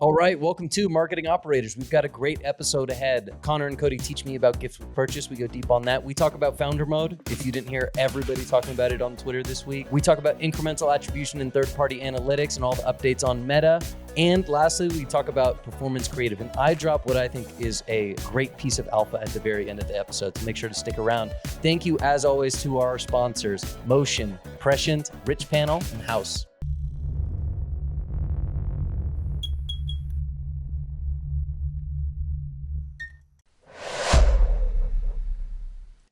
All right, welcome to Marketing Operators. We've got a great episode ahead. Connor and Cody teach me about gifts with purchase. We go deep on that. We talk about founder mode. If you didn't hear everybody talking about it on Twitter this week. We talk about incremental attribution and third-party analytics and all the updates on Meta. And lastly, we talk about performance creative. And I drop what I think is a great piece of alpha at the very end of the episode, so make sure to stick around. Thank you, as always, to our sponsors, Motion, Prescient, Richpanel, and Haus.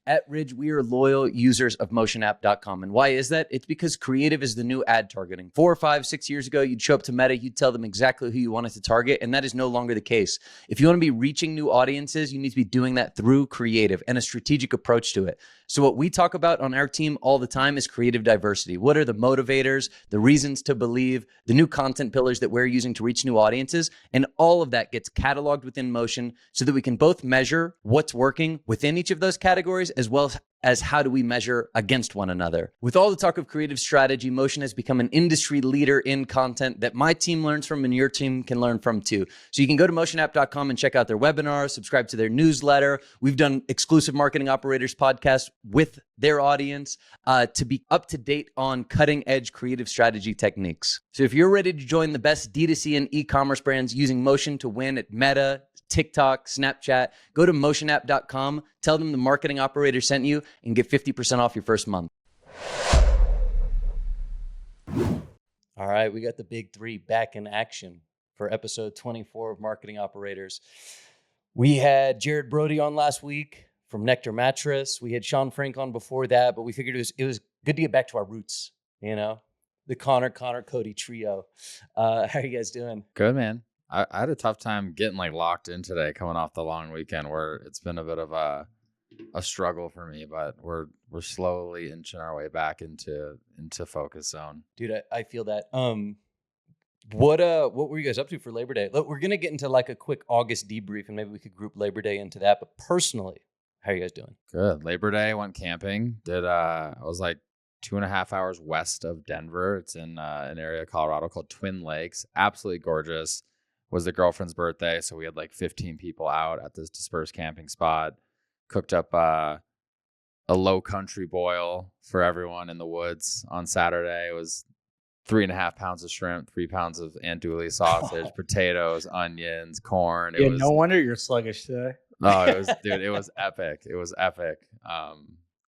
At Ridge, we are loyal users of motionapp.com. And why is that? It's because creative is the new ad targeting. 4 or 5, 6 years ago, you'd show up to Meta, you'd tell them exactly who you wanted to target, and that is no longer the case. If you want to be reaching new audiences, you need to be doing that through creative and a strategic approach to it. So what we talk about on our team all the time is creative diversity. What are the motivators, the reasons to believe, the new content pillars that we're using to reach new audiences? And all of that gets cataloged within Motion so that we can both measure what's working within each of those categories, as well as how do we measure against one another. With all the talk of creative strategy, Motion has become an industry leader in content that my team learns from and your team can learn from too. So you can go to motionapp.com and check out their webinars, subscribe to their newsletter. We've done exclusive Marketing Operators podcasts with their audience to be up to date on cutting edge creative strategy techniques. So if you're ready to join the best D2C and e-commerce brands using Motion to win at Meta, TikTok, Snapchat, go to motionapp.com, tell them the Marketing Operator sent you, and get 50% off your first month. All right, we got the big three back in action for episode 24 of Marketing Operators. We had Jared Brody on last week from Nectar Mattress. We had Sean Frank on before that, but we figured it was good to get back to our roots, you know, the Connor, Cody trio. How are you guys doing? Good, man. I had a tough time getting locked in today, coming off the long weekend where it's been a bit of a struggle for me, but we're slowly inching our way back into focus zone. Dude, I feel that. What were you guys up to for Labor Day? Look, we're gonna get into a quick August debrief, and maybe we could group Labor Day into that. But personally, how are you guys doing? Good. Labor Day, went camping. I was 2.5 hours west of Denver. It's in an area of Colorado called Twin Lakes. Absolutely gorgeous. Was the girlfriend's birthday, so we had 15 people out at this dispersed camping spot. Cooked up a low country boil for everyone in the woods on Saturday. It was 3.5 pounds of shrimp, 3 pounds of andouille sausage, potatoes, onions, corn. No wonder you're sluggish today. Oh, it was epic. It was epic.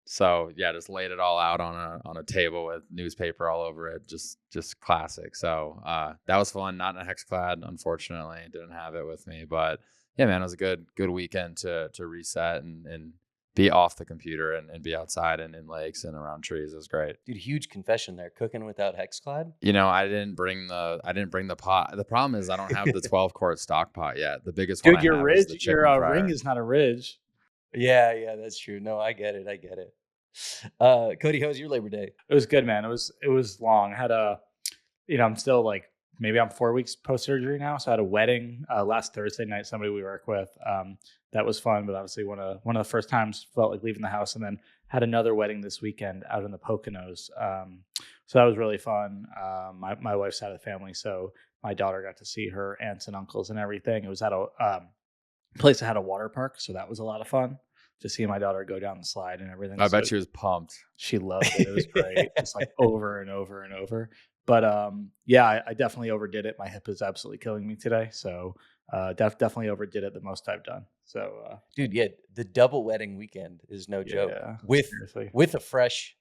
So yeah, just laid it all out on a table with newspaper all over it. Just classic. So that was fun. Not in a Hexclad, unfortunately. Didn't have it with me. But yeah, man, it was a good weekend to reset and be off the computer and be outside and in lakes and around trees. It was great. Dude, huge confession there. Cooking without Hexclad? I didn't bring the pot. The problem is I don't have the 12-quart stock pot yet. The biggest Dude, one your ring is not a ridge. Yeah, that's true. No, I get it. Cody, how was your Labor Day? It was good, man. It was long. I had I'm still maybe I'm 4 weeks post-surgery now. So I had a wedding last Thursday night, somebody we work with. That was fun, but obviously one of the first times felt like leaving the house, and then had another wedding this weekend out in the Poconos. So that was really fun. My wife's side of the family, so my daughter got to see her aunts and uncles and everything. It was at a place that had a water park, so that was a lot of fun. To see my daughter go down the slide and everything. I bet she was pumped. She loved it. It was great. Just over and over and over. But yeah, I definitely overdid it. My hip is absolutely killing me today. So definitely overdid it the most I've done. So dude, yeah, the double wedding weekend is no joke. With a fresh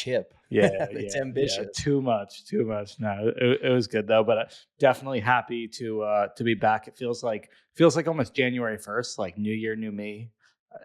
hip. Yeah, it's ambitious. Yeah, too much. No, it was good though. But definitely happy to be back. It feels like almost January 1st, new year, new me.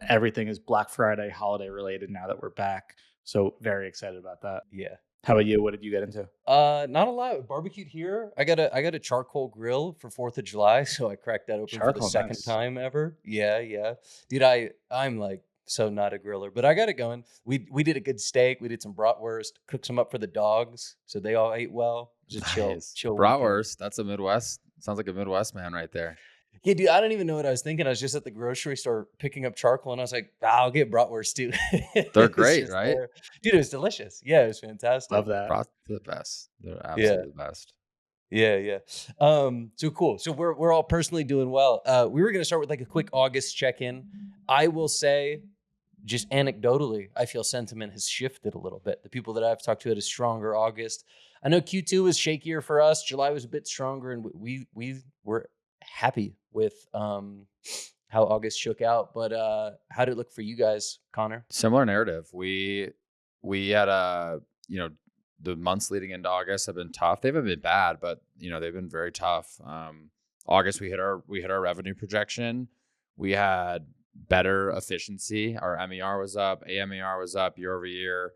Everything is Black Friday holiday related now that we're back. So very excited about that. Yeah. How about you? What did you get into? Not a lot. Barbecued here. I got a charcoal grill for 4th of July, so I cracked that open for the second time ever. Yeah. Dude, I'm so not a griller, but I got it going. We did a good steak. We did some bratwurst, cooked some up for the dogs, so they all ate well. Just chill. Bratwurst. That's a Midwest. Sounds like a Midwest man right there. Yeah, dude, I don't even know what I was thinking. I was just at the grocery store picking up charcoal, and I was like, I'll get bratwurst too. They're great, right? Dude, it was delicious. Yeah, it was fantastic. Love that. Brat's the best. They're absolutely the best. Yeah. So cool. So we're all personally doing well. We were gonna start with like a quick August check-in. I will say, just anecdotally, I feel sentiment has shifted a little bit. The people that I've talked to had a stronger August. I know Q2 was shakier for us. July was a bit stronger, and we were happy with how August shook out. But how did it look for you guys, Connor? Similar narrative. We had the months leading into August have been tough. They haven't been bad, but they've been very tough. August we hit our revenue projection. We had better efficiency. Our MER was up, AMER was up year over year.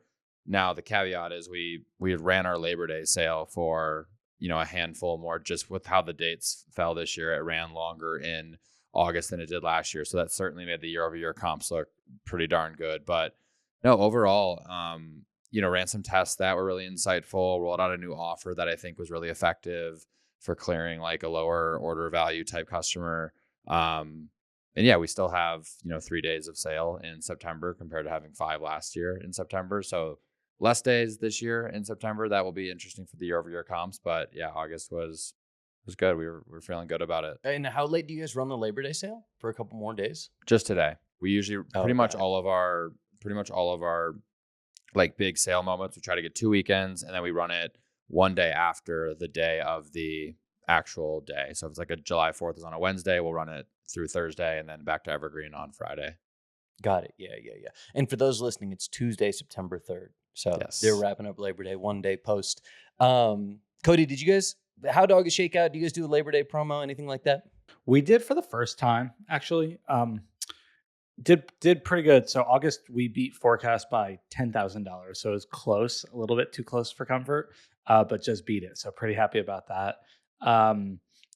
Now the caveat is we had ran our Labor Day sale for a handful more, just with how the dates fell this year. It ran longer in August than it did last year, so that certainly made the year over year comps look pretty darn good. But no, overall, ran some tests that were really insightful, rolled out a new offer that I think was really effective for clearing like a lower order value type customer. And yeah, we still have 3 days of sale in September compared to having 5 last year in September. So less days this year in September. That will be interesting for the year over year comps. But yeah, August was good. We were feeling good about it. And how late do you guys run the Labor Day sale? For a couple more days? Just today. We usually pretty much all of our like big sale moments, we try to get 2 weekends, and then we run it one day after the day of the actual day. So if it's like a July 4th is on a Wednesday, we'll run it through Thursday and then back to Evergreen on Friday. Got it. Yeah. And for those listening, it's Tuesday, September 3rd. So they're wrapping up Labor Day one day post. Cody, did you guys, how did August shake out? Do you guys do a Labor Day promo, anything like that? We did for the first time, actually. Did pretty good. So August we beat forecast by $10,000. So it was close, a little bit too close for comfort, but just beat it. So pretty happy about that.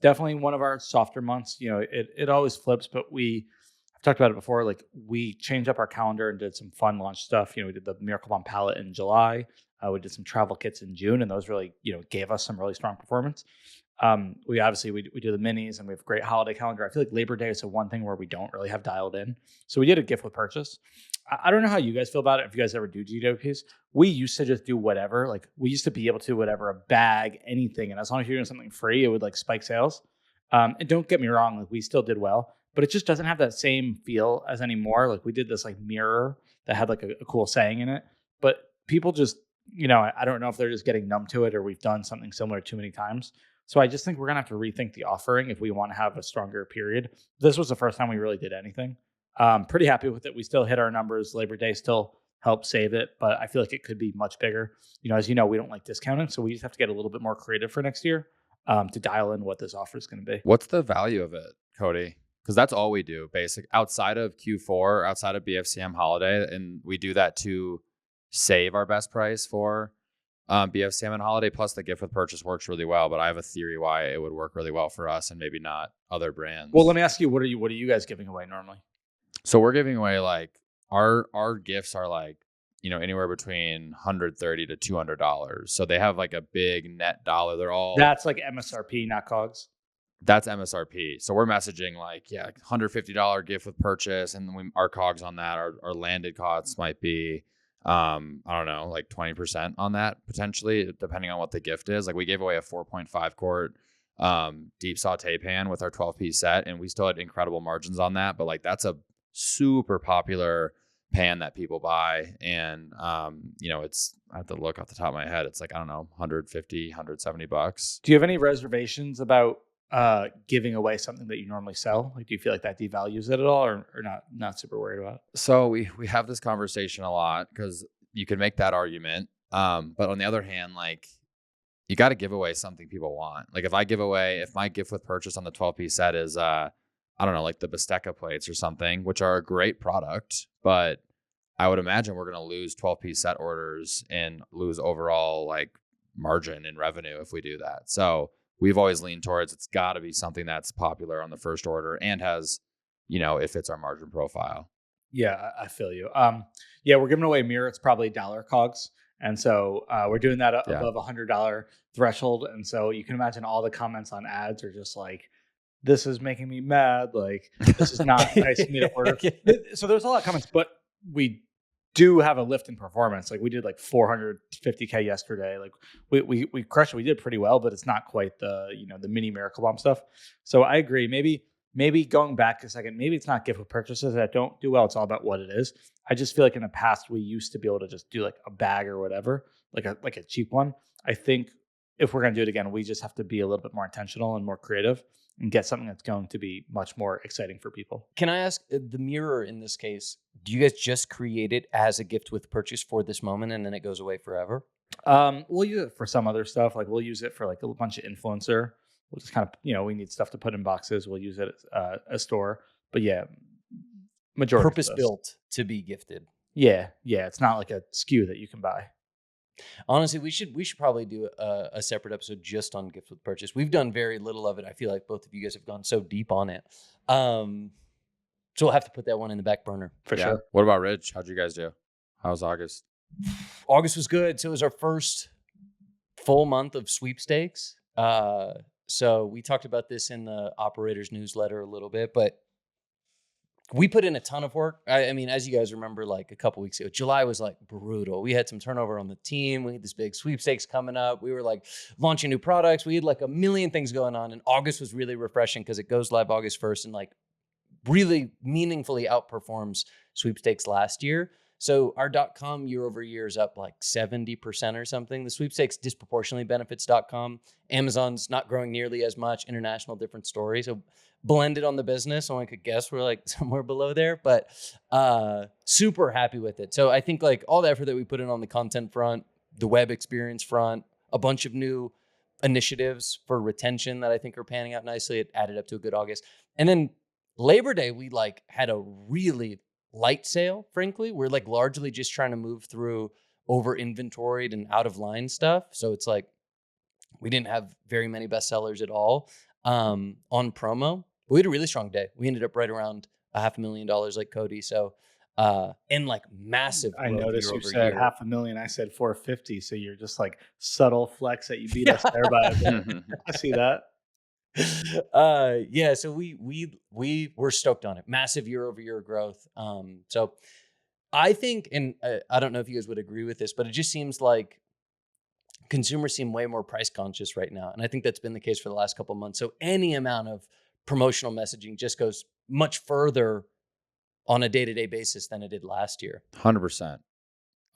Definitely one of our softer months. It always flips, but I've talked about it before. Like we changed up our calendar and did some fun launch stuff. We did the Miracle Bomb palette in July. We did some travel kits in June, and those really gave us some really strong performance. We do the minis, and we have a great holiday calendar. I feel like Labor Day is the one thing where we don't really have dialed in. So we did a gift with purchase. I don't know how you guys feel about it. If you guys ever do GWPs, we used to just do whatever. Like we used to be able to do whatever, a bag, anything. And as long as you're doing something free, it would like spike sales. And don't get me wrong, like we still did well, but it just doesn't have that same feel as anymore. Like we did this like mirror that had like a cool saying in it, but people just, I don't know if they're just getting numb to it or we've done something similar too many times. So I just think we're going to have to rethink the offering if we want to have a stronger period. This was the first time we really did anything. Pretty happy with it. We still hit our numbers. Labor Day still helped save it, but I feel like it could be much bigger. As you know, we don't like discounting, so we just have to get a little bit more creative for next year to dial in what this offer is going to be. What's the value of it, Cody? Because that's all we do, outside of Q4, outside of BFCM holiday, and we do that to save our best price for BFCM and holiday. Plus, the gift with purchase works really well, but I have a theory why it would work really well for us and maybe not other brands. Well, let me ask you, what are you guys giving away normally? So we're giving away like our gifts are like anywhere between $130 to $200. So they have like a big net dollar. That's like MSRP, not COGS. That's MSRP. So we're messaging like $150 gift with purchase, and then our COGS on that, our landed costs might be I don't know, like 20% on that potentially, depending on what the gift is. Like we gave away a 4.5 quart deep saute pan with our 12-piece set, and we still had incredible margins on that. But like that's a super popular pan that people buy, and it's, I have to look off the top of my head, it's like, I don't know, $150, $170. Do you have any reservations about giving away something that you normally sell? Like, do you feel like that devalues it at all, or not super worried about it? So we have this conversation a lot because you can make that argument. But on the other hand, like you got to give away something people want. Like if my gift with purchase on the 12-piece set is, I don't know, like the Bistecca plates or something, which are a great product, but I would imagine we're going to lose 12-piece set orders and lose overall like margin and revenue if we do that. So we've always leaned towards it's got to be something that's popular on the first order and has, it fits our margin profile. Yeah, I feel you. We're giving away mirror. It's probably $1 COGS. And so we're doing that above $100 threshold. And so you can imagine all the comments on ads are just like, this is making me mad. Like, this is not nice of me to order. So there's a lot of comments, but we do have a lift in performance. Like we did like 450K yesterday. Like we crushed it. We did pretty well, but it's not quite the, the mini miracle bomb stuff. So I agree. Maybe going back a second, maybe it's not gift with purchases that don't do well. It's all about what it is. I just feel like in the past we used to be able to just do like a bag or whatever, like a cheap one. I think if we're going to do it again, we just have to be a little bit more intentional and more creative and get something that's going to be much more exciting for people. Can I ask, the mirror in this case, do you guys just create it as a gift with purchase for this moment and then it goes away forever? We'll use it for some other stuff. Like we'll use it for like a bunch of influencer. We'll just kind of, we need stuff to put in boxes. We'll use it as a store. But yeah, majority purpose built to be gifted. Yeah. It's not like a SKU that you can buy. Honestly, we should probably do a separate episode just on gift with purchase. We've done very little of it. I feel like both of you guys have gone so deep on it. So we'll have to put that one in the back burner for sure. What about Rich? How'd you guys do? How was August? August was good. So it was our first full month of sweepstakes. So we talked about this in the operators newsletter a little bit, but we put in a ton of work. I mean, as you guys remember, like a couple weeks ago, July was like brutal. We had some turnover on the team. We had this big sweepstakes coming up. We were like launching new products. We had like a million things going on. And August was really refreshing because it goes live August 1st and like really meaningfully outperforms sweepstakes last year. So our .com year over year is up like 70% or something. The sweepstakes disproportionately benefits .com. Amazon's not growing nearly as much. International, different story. So blended on the business, so I could guess we're like somewhere below there, but super happy with it. So I think like all the effort that we put in on the content front, the web experience front, a bunch of new initiatives for retention that I think are panning out nicely. It added up to a good August. And then Labor Day, we like had a really light sale, frankly. We're like largely just trying to move through over inventoried and out of line stuff. So it's like we didn't have very many bestsellers at all on promo. We had a really strong day. We ended up right around $500,000 like Cody. So and like massive. I noticed you said $500,000. I said 450. So you're just like subtle flex that you beat us there by a bit. I see that. Yeah, so we were stoked on it. Massive year over year growth. So I think, and I don't know if you guys would agree with this, but it just seems like consumers seem way more price conscious right now. And I think that's been the case for the last couple of months. So any amount of promotional messaging just goes much further on a day-to-day basis than it did last year. 100%.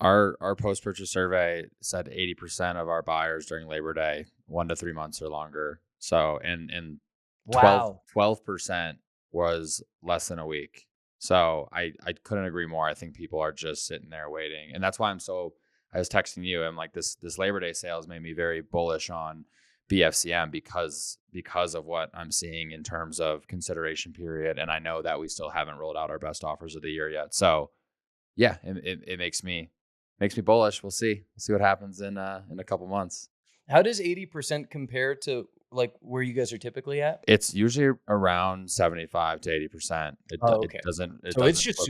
Our post-purchase survey said 80% of our buyers during Labor Day, 1 to 3 months or longer. So, and Wow. 12% was less than a week. So I couldn't agree more. I think people are just sitting there waiting. And that's why I was texting you. I'm like, this Labor Day sales made me very bullish on BFCM because of what I'm seeing in terms of consideration period. And I know that we still haven't rolled out our best offers of the year yet. So yeah, it makes me bullish. We'll see what happens in a couple months. How does 80% compare to like where you guys are typically at? It's usually around 75 to 80%. Okay. It doesn't. So it's just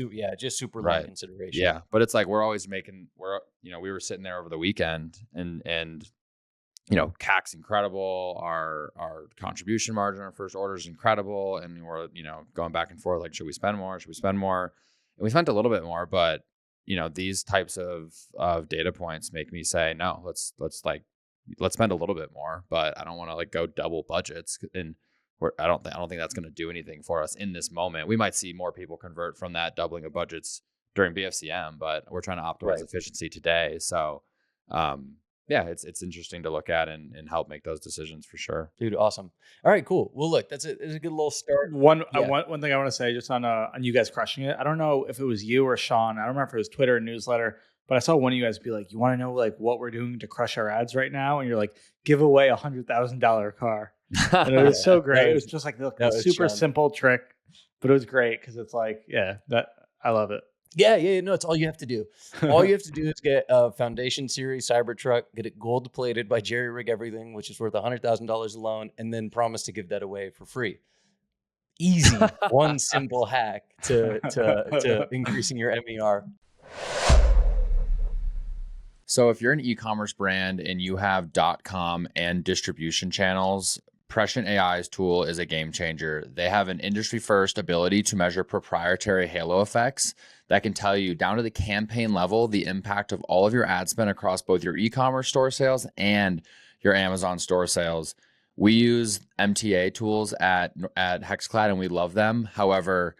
super low consideration. Yeah, but it's like we were sitting there over the weekend and CAC's incredible. Our contribution margin on first order is incredible, and we're going back and forth like, should we spend more? Should we spend more? And we spent a little bit more, but these types of data points make me say no. Let's spend a little bit more, but I don't want to like go double budgets, and I don't think that's going to do anything for us in this moment. We might see more people convert from that doubling of budgets during BFCM, but we're trying to optimize efficiency today. So, yeah, it's interesting to look at and help make those decisions for sure. Dude, awesome. All right, cool. Well, look, it's a good little start. One thing I want to say just on you guys crushing it. I don't know if it was you or Sean. I don't remember if it was Twitter or newsletter. But I saw one of you guys be like, you want to know like what we're doing to crush our ads right now? And you're like, give away $100,000 car. And it was so great. It was just like a super simple trick, but it was great because it's like, that I love it. Yeah. No, it's all you have to do. All you have to do is get a Foundation Series Cybertruck, get it gold plated by Jerry Rig Everything, which is worth $100,000 alone, and then promise to give that away for free. Easy, one simple hack to increasing your MER. So if you're an e-commerce brand and you have .com and distribution channels, Prescient AI's tool is a game changer. They have an industry-first ability to measure proprietary halo effects that can tell you down to the campaign level the impact of all of your ad spend across both your e-commerce store sales and your Amazon store sales. We use MTA tools at Hexclad and we love them. However,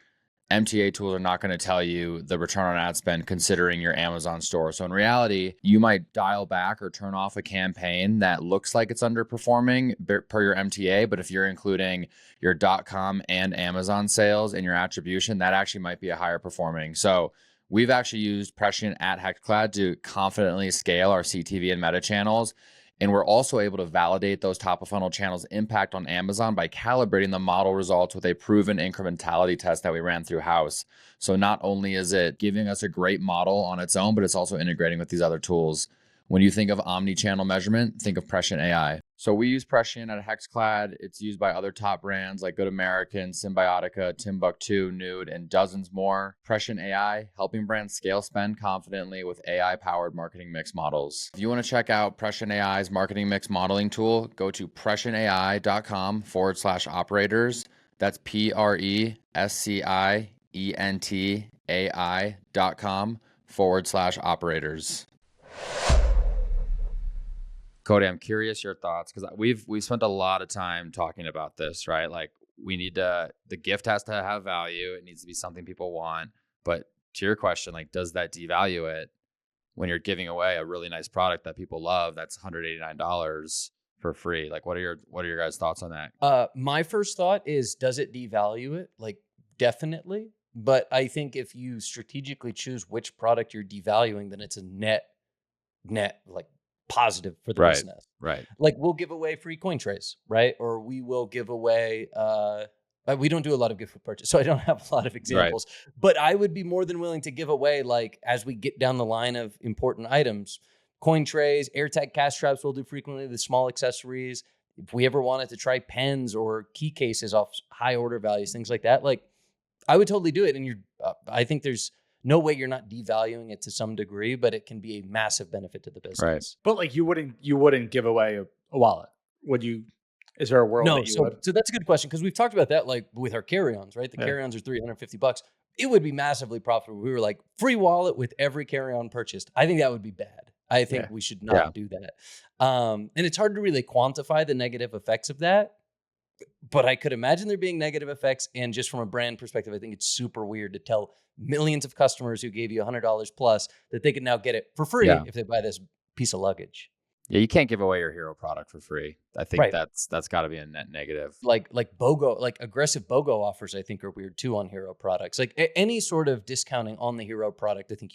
MTA tools are not going to tell you the return on ad spend considering your Amazon store. So in reality, you might dial back or turn off a campaign that looks like it's underperforming per your MTA, but if you're including your .com and Amazon sales in your attribution, that actually might be a higher performing. So we've actually used Prescient at Hexclad to confidently scale our CTV and meta channels. And we're also able to validate those top of funnel channels' impact on Amazon by calibrating the model results with a proven incrementality test that we ran through Haus. So not only is it giving us a great model on its own, but it's also integrating with these other tools. When you think of omni-channel measurement, think of Prescient AI. So we use Prescient at Hexclad. It's used by other top brands like Good American, Symbiotica, Timbuktu, Nude, and dozens more. Prescient AI, helping brands scale spend confidently with AI-powered marketing mix models. If you want to check out Prescient AI's marketing mix modeling tool, go to prescientai.com/operators. That's prescientai.com/operators. Cody, I'm curious your thoughts because we've spent a lot of time talking about this, right? Like the gift has to have value. It needs to be something people want. But to your question, like, does that devalue it when you're giving away a really nice product that people love that's $189 for free? Like, what are your guys' thoughts on that? My first thought is, does it devalue it? Like, definitely. But I think if you strategically choose which product you're devaluing, then it's a net like positive for the business. Right. Like, we'll give away free coin trays, right? Or we will give away we don't do a lot of gift with purchase, so I don't have a lot of examples. Right. But I would be more than willing to give away, like, as we get down the line of important items, coin trays, AirTag cash straps we'll do frequently, the small accessories. If we ever wanted to try pens or key cases off high order values, things like that, like, I would totally do it. And I think there's no way you're not devaluing it to some degree, but it can be a massive benefit to the business. Right. But like, you wouldn't give away a wallet, would you? Is there a world that you would? So that's a good question, because we've talked about that, like with our carry-ons, right? The carry-ons are $350. It would be massively profitable. We were like, free wallet with every carry-on purchased. I think that would be bad. I think we should not do that. And it's hard to really quantify the negative effects of that. But I could imagine there being negative effects. And just from a brand perspective, I think it's super weird to tell millions of customers who gave you $100 plus that they can now get it for free if they buy this piece of luggage. Yeah, you can't give away your hero product for free. I think that's got to be a net negative. Like BOGO, like aggressive BOGO offers, I think are weird too on hero products. Like any sort of discounting on the hero product, I think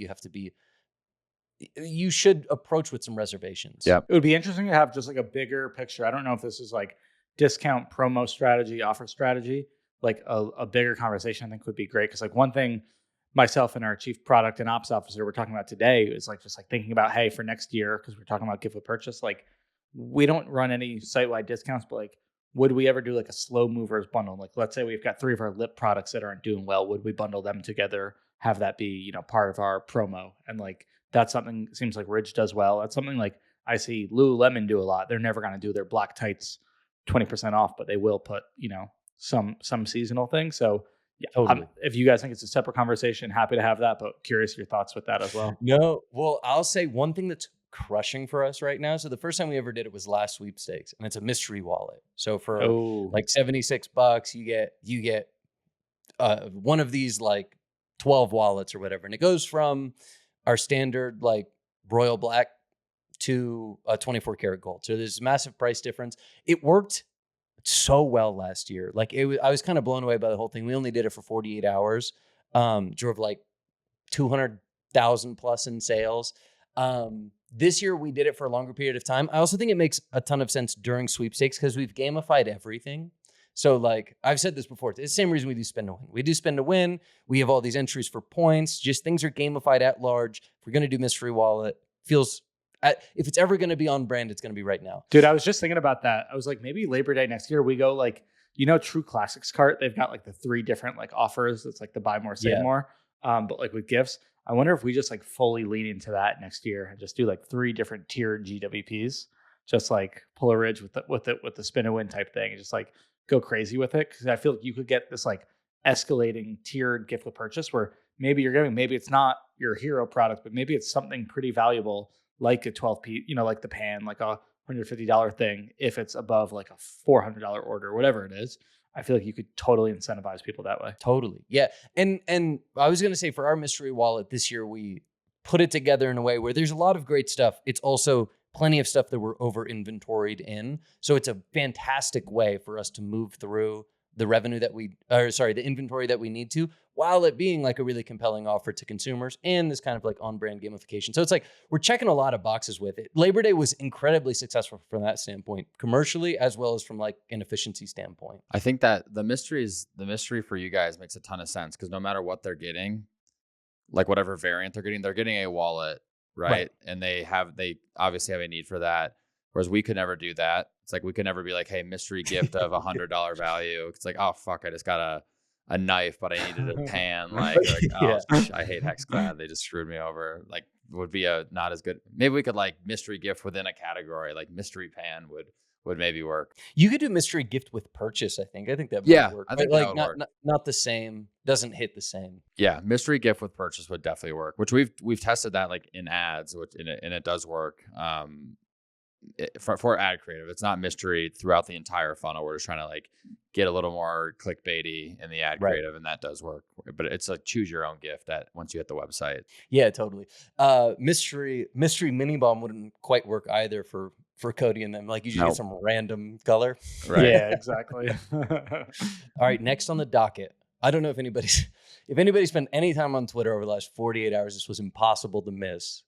you should approach with some reservations. Yeah, it would be interesting to have just like a bigger picture. I don't know if this is like discount promo strategy, offer strategy, like a bigger conversation I think would be great. Because like one thing myself and our chief product and ops officer were talking about today is like just like thinking about, hey, for next year, because we're talking about gift with purchase, like we don't run any site-wide discounts, but like would we ever do like a slow movers bundle? Like let's say we've got 3 of our lip products that aren't doing well. Would we bundle them together, have that be, part of our promo? And like that's something seems like Ridge does well. That's something like I see Lululemon do a lot. They're never going to do their black tights 20% off, but they will put, some seasonal thing. So yeah, totally. If you guys think it's a separate conversation, happy to have that, but curious your thoughts with that as well. No, well, I'll say one thing that's crushing for us right now. So the first time we ever did it was last sweepstakes, and it's a mystery wallet. So for like $76, you get one of these like 12 wallets or whatever, and it goes from our standard like royal black to a 24 karat gold. So there's a massive price difference. It worked so well last year. Like I was kind of blown away by the whole thing. We only did it for 48 hours. Drove like 200,000 plus in sales. This year we did it for a longer period of time. I also think it makes a ton of sense during sweepstakes because we've gamified everything. So like I've said this before, it's the same reason we do spend to win. We do spend to win. We have all these entries for points. Just things are gamified at large. If we're going to do mystery wallet, if it's ever going to be on brand, it's going to be right now. Dude, I was just thinking about that. I was like, maybe Labor Day next year, we go like, True Classics cart. They've got like the 3 different like offers. It's like the buy more, save more. But like with gifts, I wonder if we just like fully lean into that next year and just do like 3 different tiered GWPs. just like pull a Ridge with the spin a win type thing, and just like go crazy with it. Because I feel like you could get this like escalating tiered gift with purchase where maybe you're giving, maybe it's not your hero product, but maybe it's something pretty valuable like a 12 piece, like the pan, like a $150 thing. If it's above like a $400 order, whatever it is, I feel like you could totally incentivize people that way. Totally. Yeah. And I was going to say for our mystery wallet this year, we put it together in a way where there's a lot of great stuff. It's also plenty of stuff that we're over inventoried in. So it's a fantastic way for us to move through the the inventory that we need to, while it being like a really compelling offer to consumers and this kind of like on-brand gamification. So it's like we're checking a lot of boxes with it. Labor Day was incredibly successful from that standpoint, commercially as well as from like an efficiency standpoint. I think that the mystery for you guys makes a ton of sense because no matter what they're getting, like whatever variant they're getting a wallet, right? And they obviously have a need for that. Whereas we could never do that. It's like we could never be like, hey, mystery gift of $100 value. It's like, oh fuck, I just got a knife, but I needed a pan. Like Yeah. I hate HexClad. They just screwed me over. Like would be a not as good. Maybe we could like mystery gift within a category, like mystery pan would maybe work. You could do mystery gift with purchase, I think. I think that might work. I think like that would work. Not the same, doesn't hit the same. Yeah, mystery gift with purchase would definitely work, which we've tested that like in ads, and it does work. For ad creative, it's not mystery throughout the entire funnel. We're just trying to like get a little more clickbaity in the ad creative, and that does work. But it's like choose your own gift that once you hit the website. Yeah, totally. Mystery mini bomb wouldn't quite work either for Cody and them. Like you just get some random color. Right. Yeah, exactly. All right, next on the docket. I don't know if anybody spent any time on Twitter over the last 48 hours, this was impossible to miss.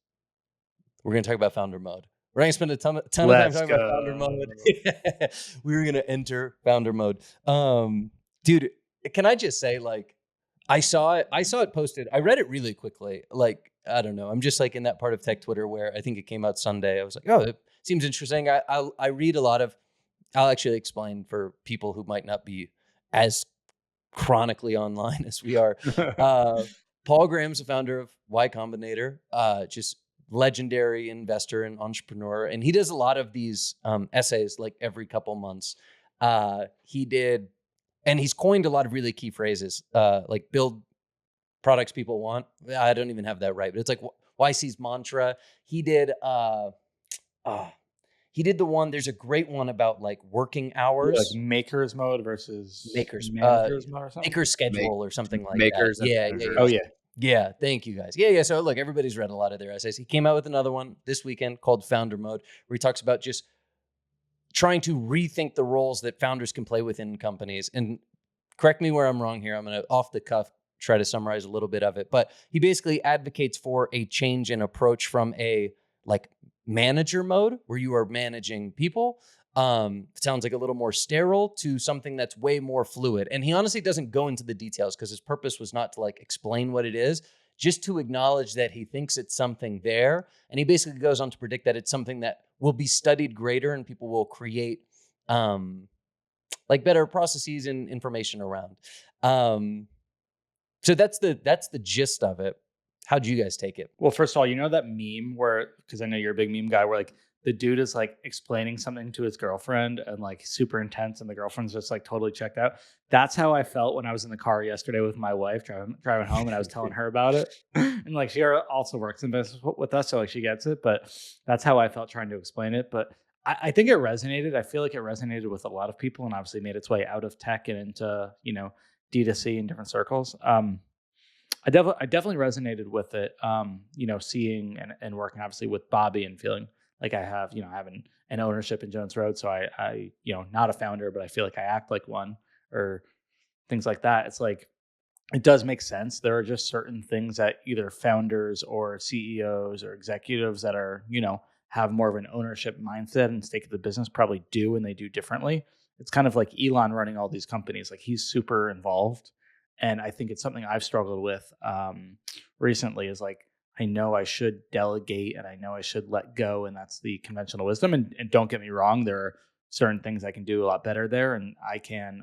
We're going to talk about founder mode. We're going to spend a ton of time talking about founder mode. We were going to enter founder mode. Dude, can I just say, like, I saw it posted. I read it really quickly. Like, I don't know. I'm just like in that part of tech Twitter where I think it came out Sunday. I was like, oh, it seems interesting. I read a lot of, I'll actually explain for people who might not be as chronically online as we are. Paul Graham's the founder of Y Combinator, just legendary investor and entrepreneur. And he does a lot of these essays like every couple months. He did, and he's coined a lot of really key phrases, like build products people want. I don't even have that right, but it's like YC's mantra. He did the one, there's a great one about like working hours. Like maker's mode versus maker's mode or something? Maker's schedule or something like makers that. Yeah. Oh, yeah. Yeah, thank you guys. Yeah. So look, everybody's read a lot of their essays. He came out with another one this weekend called Founder Mode, where he talks about just trying to rethink the roles that founders can play within companies. And correct me where I'm wrong here. I'm going to off the cuff try to summarize a little bit of it. But he basically advocates for a change in approach from a like manager mode where you are managing people. Sounds like a little more sterile to something that's way more fluid. And he honestly doesn't go into the details because his purpose was not to like explain what it is, just to acknowledge that he thinks it's something there. And he basically goes on to predict that it's something that will be studied greater and people will create like better processes and information around. So that's the gist of it. How'd you guys take it? Well, first of all, you know that meme where, because I know you're a big meme guy, where like the dude is like explaining something to his girlfriend and like super intense, and the girlfriend's just like totally checked out. That's how I felt when I was in the car yesterday with my wife driving home, and I was telling her about it. And like she also works in business with us, so like she gets it. But that's how I felt trying to explain it. But I think it resonated. I feel like it resonated with a lot of people, and obviously made its way out of tech and into D2C in different circles. I definitely resonated with it, seeing and working obviously with Bobby and feeling like I have, having an ownership in Jones Road. So I not a founder, but I feel like I act like one, or things like that. It's like, it does make sense. There are just certain things that either founders or CEOs or executives that are, have more of an ownership mindset and stake of the business probably do, and they do differently. It's kind of like Elon running all these companies. Like, he's super involved. And I think it's something I've struggled with recently, is like, I know I should delegate and I know I should let go, and that's the conventional wisdom. And don't get me wrong, there are certain things I can do a lot better there, and I can,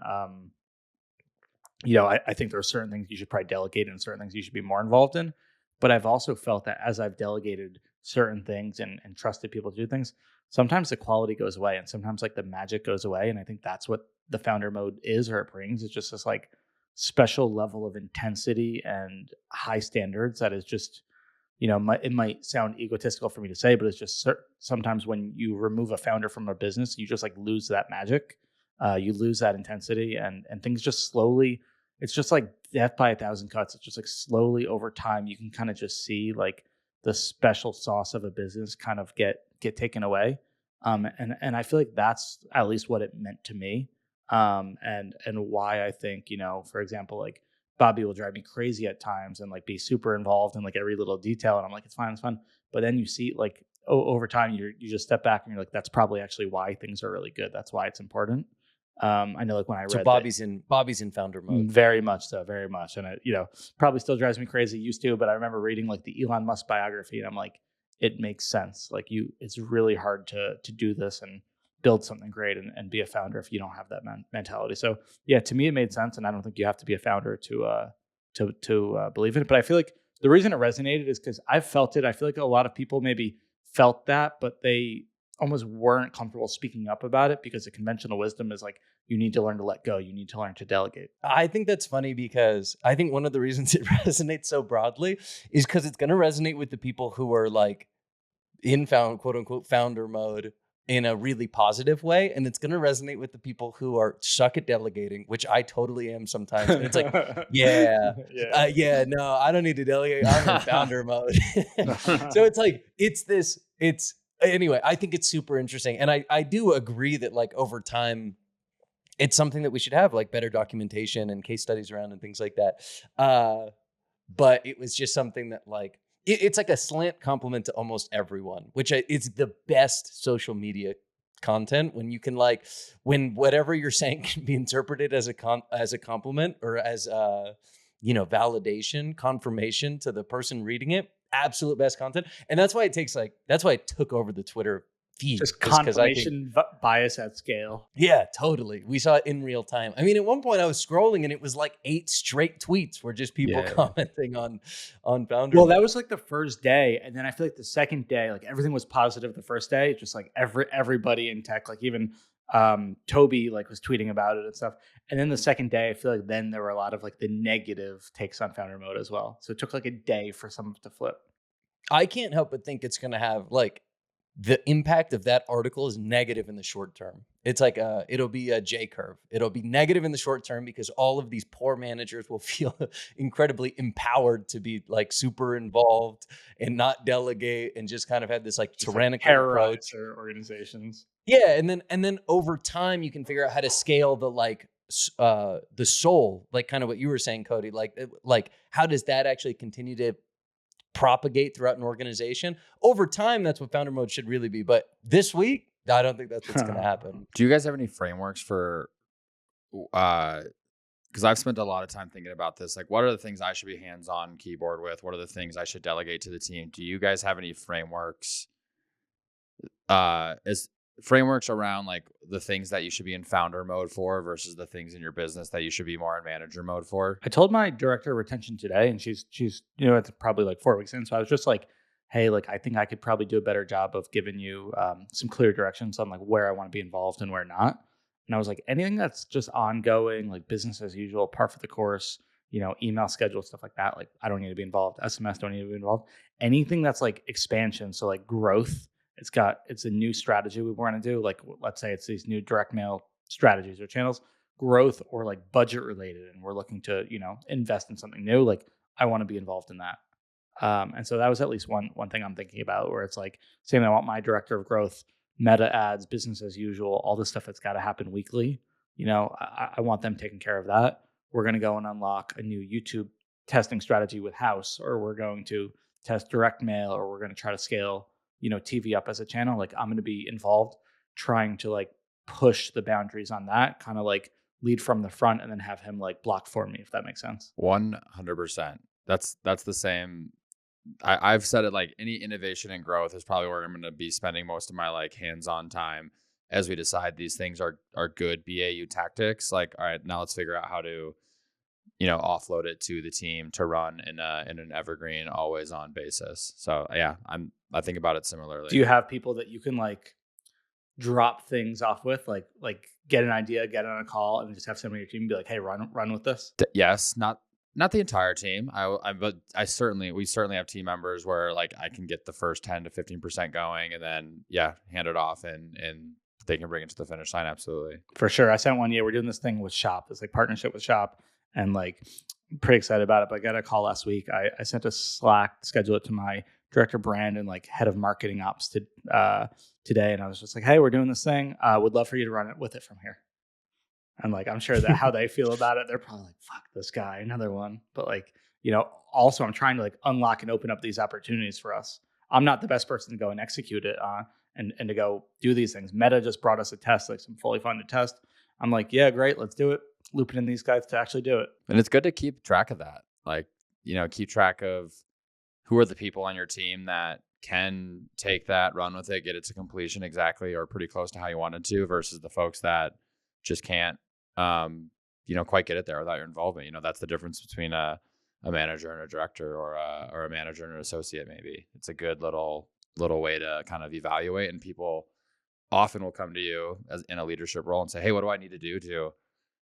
I think there are certain things you should probably delegate and certain things you should be more involved in. But I've also felt that as I've delegated certain things and trusted people to do things, sometimes the quality goes away and sometimes like the magic goes away. And I think that's what the founder mode is, or it brings. It's just this like special level of intensity and high standards that is just, it might sound egotistical for me to say, but it's just sometimes when you remove a founder from a business, you just like lose that magic. You lose that intensity, and things just slowly, it's just like death by a thousand cuts. It's just like slowly over time, you can kind of just see like the special sauce of a business kind of get taken away. And I feel like that's at least what it meant to me. And why I think, for example, like Bobby will drive me crazy at times and like be super involved in like every little detail. And I'm like, it's fine, it's fun. But then you see like over time, you just step back and you're like, that's probably actually why things are really good. That's why it's important. I know like when I read Bobby's in founder mode. Very much so, very much. And it, probably still drives me crazy, used to, but I remember reading like the Elon Musk biography and I'm like, it makes sense. Like it's really hard to do this and build something great and be a founder if you don't have that mentality. So yeah, to me, it made sense. And I don't think you have to be a founder to believe in it. But I feel like the reason it resonated is because I've felt it. I feel like a lot of people maybe felt that, but they almost weren't comfortable speaking up about it because the conventional wisdom is like, you need to learn to let go. You need to learn to delegate. I think that's funny because I think one of the reasons it resonates so broadly is because it's going to resonate with the people who are like in quote unquote founder mode in a really positive way. And it's going to resonate with the people who are suck at delegating, which I totally am sometimes. And it's like, no, I don't need to delegate. I'm in founder mode. So it's like, anyway, I think it's super interesting. And I do agree that like over time, it's something that we should have like better documentation and case studies around and things like that. But it was just something that like, it's like a slant compliment to almost everyone, which is the best social media content when you can like, when whatever you're saying can be interpreted as a compliment or as validation, confirmation to the person reading it. Absolute best content. And that's why that's why it took over the Twitter feed. Just confirmation bias at scale. Yeah, totally. We saw it in real time. I mean, at one point I was scrolling and it was like 8 straight tweets were just people commenting on founder. Well, that was like the first day. And then I feel like the second day, like everything was positive the first day. Just like everybody in tech, like even Toby like was tweeting about it and stuff. And then the second day, I feel like then there were a lot of like the negative takes on founder mode as well. So it took like a day for some to flip. I can't help but think it's going to have like the impact of that article is negative in the short term. It's like it'll be a J curve. It'll be negative in the short term because all of these poor managers will feel incredibly empowered to be like super involved and not delegate and just kind of have this like tyrannical approach. Their organizations. Yeah, and then over time you can figure out how to scale the like the soul, like kind of what you were saying, Cody. Like how does that actually continue to propagate throughout an organization over time? That's what founder mode should really be. But this week, I don't think that's what's going to happen. Do you guys have any frameworks for, because I've spent a lot of time thinking about this, like what are the things I should be hands-on keyboard with? What are the things I should delegate to the team? Do you guys have any frameworks around like the things that you should be in founder mode for versus the things in your business that you should be more in manager mode for? I told my director of retention today, and she's it's probably like 4 weeks in. So I was just like, hey, like I think I could probably do a better job of giving you some clear directions on like where I want to be involved and where not. And I was like, anything that's just ongoing, like business as usual, par for the course, email schedule, stuff like that. Like I don't need to be involved. SMS don't need to be involved. Anything that's like expansion, so like growth. It's a new strategy we want to do. Like, let's say it's these new direct mail strategies or channels, growth or like budget related. And we're looking to, invest in something new. Like I want to be involved in that. And so that was at least one thing I'm thinking about where it's like, same, I want my director of growth, meta ads, business as usual, all this stuff that's got to happen weekly. I want them taking care of that. We're going to go and unlock a new YouTube testing strategy with Haus, or we're going to test direct mail, or we're going to try to scale TV up as a channel. Like I'm going to be involved trying to like push the boundaries on that, kind of like lead from the front and then have him like block for me, if that makes sense. 100%. That's the same. I've said it, like any innovation and growth is probably where I'm going to be spending most of my like hands-on time as we decide these things are good BAU tactics. Like, all right, now let's figure out how to, offload it to the team to run in an evergreen, always on basis. So yeah, I think about it similarly. Do you have people that you can like drop things off with, like get an idea, get on a call, and just have somebody on your team be like, hey, run with this? Yes, not the entire team. But we certainly have team members where like I can get the first 10 to 15% going, and then hand it off, and they can bring it to the finish line. Absolutely, For sure. I sent one. Yeah, we're doing this thing with Shop. It's like partnership with Shop, and like pretty excited about it. But I got a call last week. I sent a Slack, schedule it to my director brand and like head of marketing ops today, and I was just like, hey, we're doing this thing. Would love for you to run it with it from here. And like, I'm sure that how they feel about it, they're probably like, fuck this guy, another one. But like, also I'm trying to like unlock and open up these opportunities for us. I'm not the best person to go and execute it and to go do these things. Meta just brought us a test, like some fully funded test. I'm like, yeah, great, let's do it. Looping in these guys to actually do it. and it's good to keep track of that. Like, keep track of who are the people on your team that can take that, run with it, get it to completion exactly or pretty close to how you wanted to, versus the folks that just can't, quite get it there without your involvement. That's the difference between a manager and a director, or a manager and an associate. Maybe it's a good little way to kind of evaluate. And people often will come to you as in a leadership role and say, hey, what do I need to do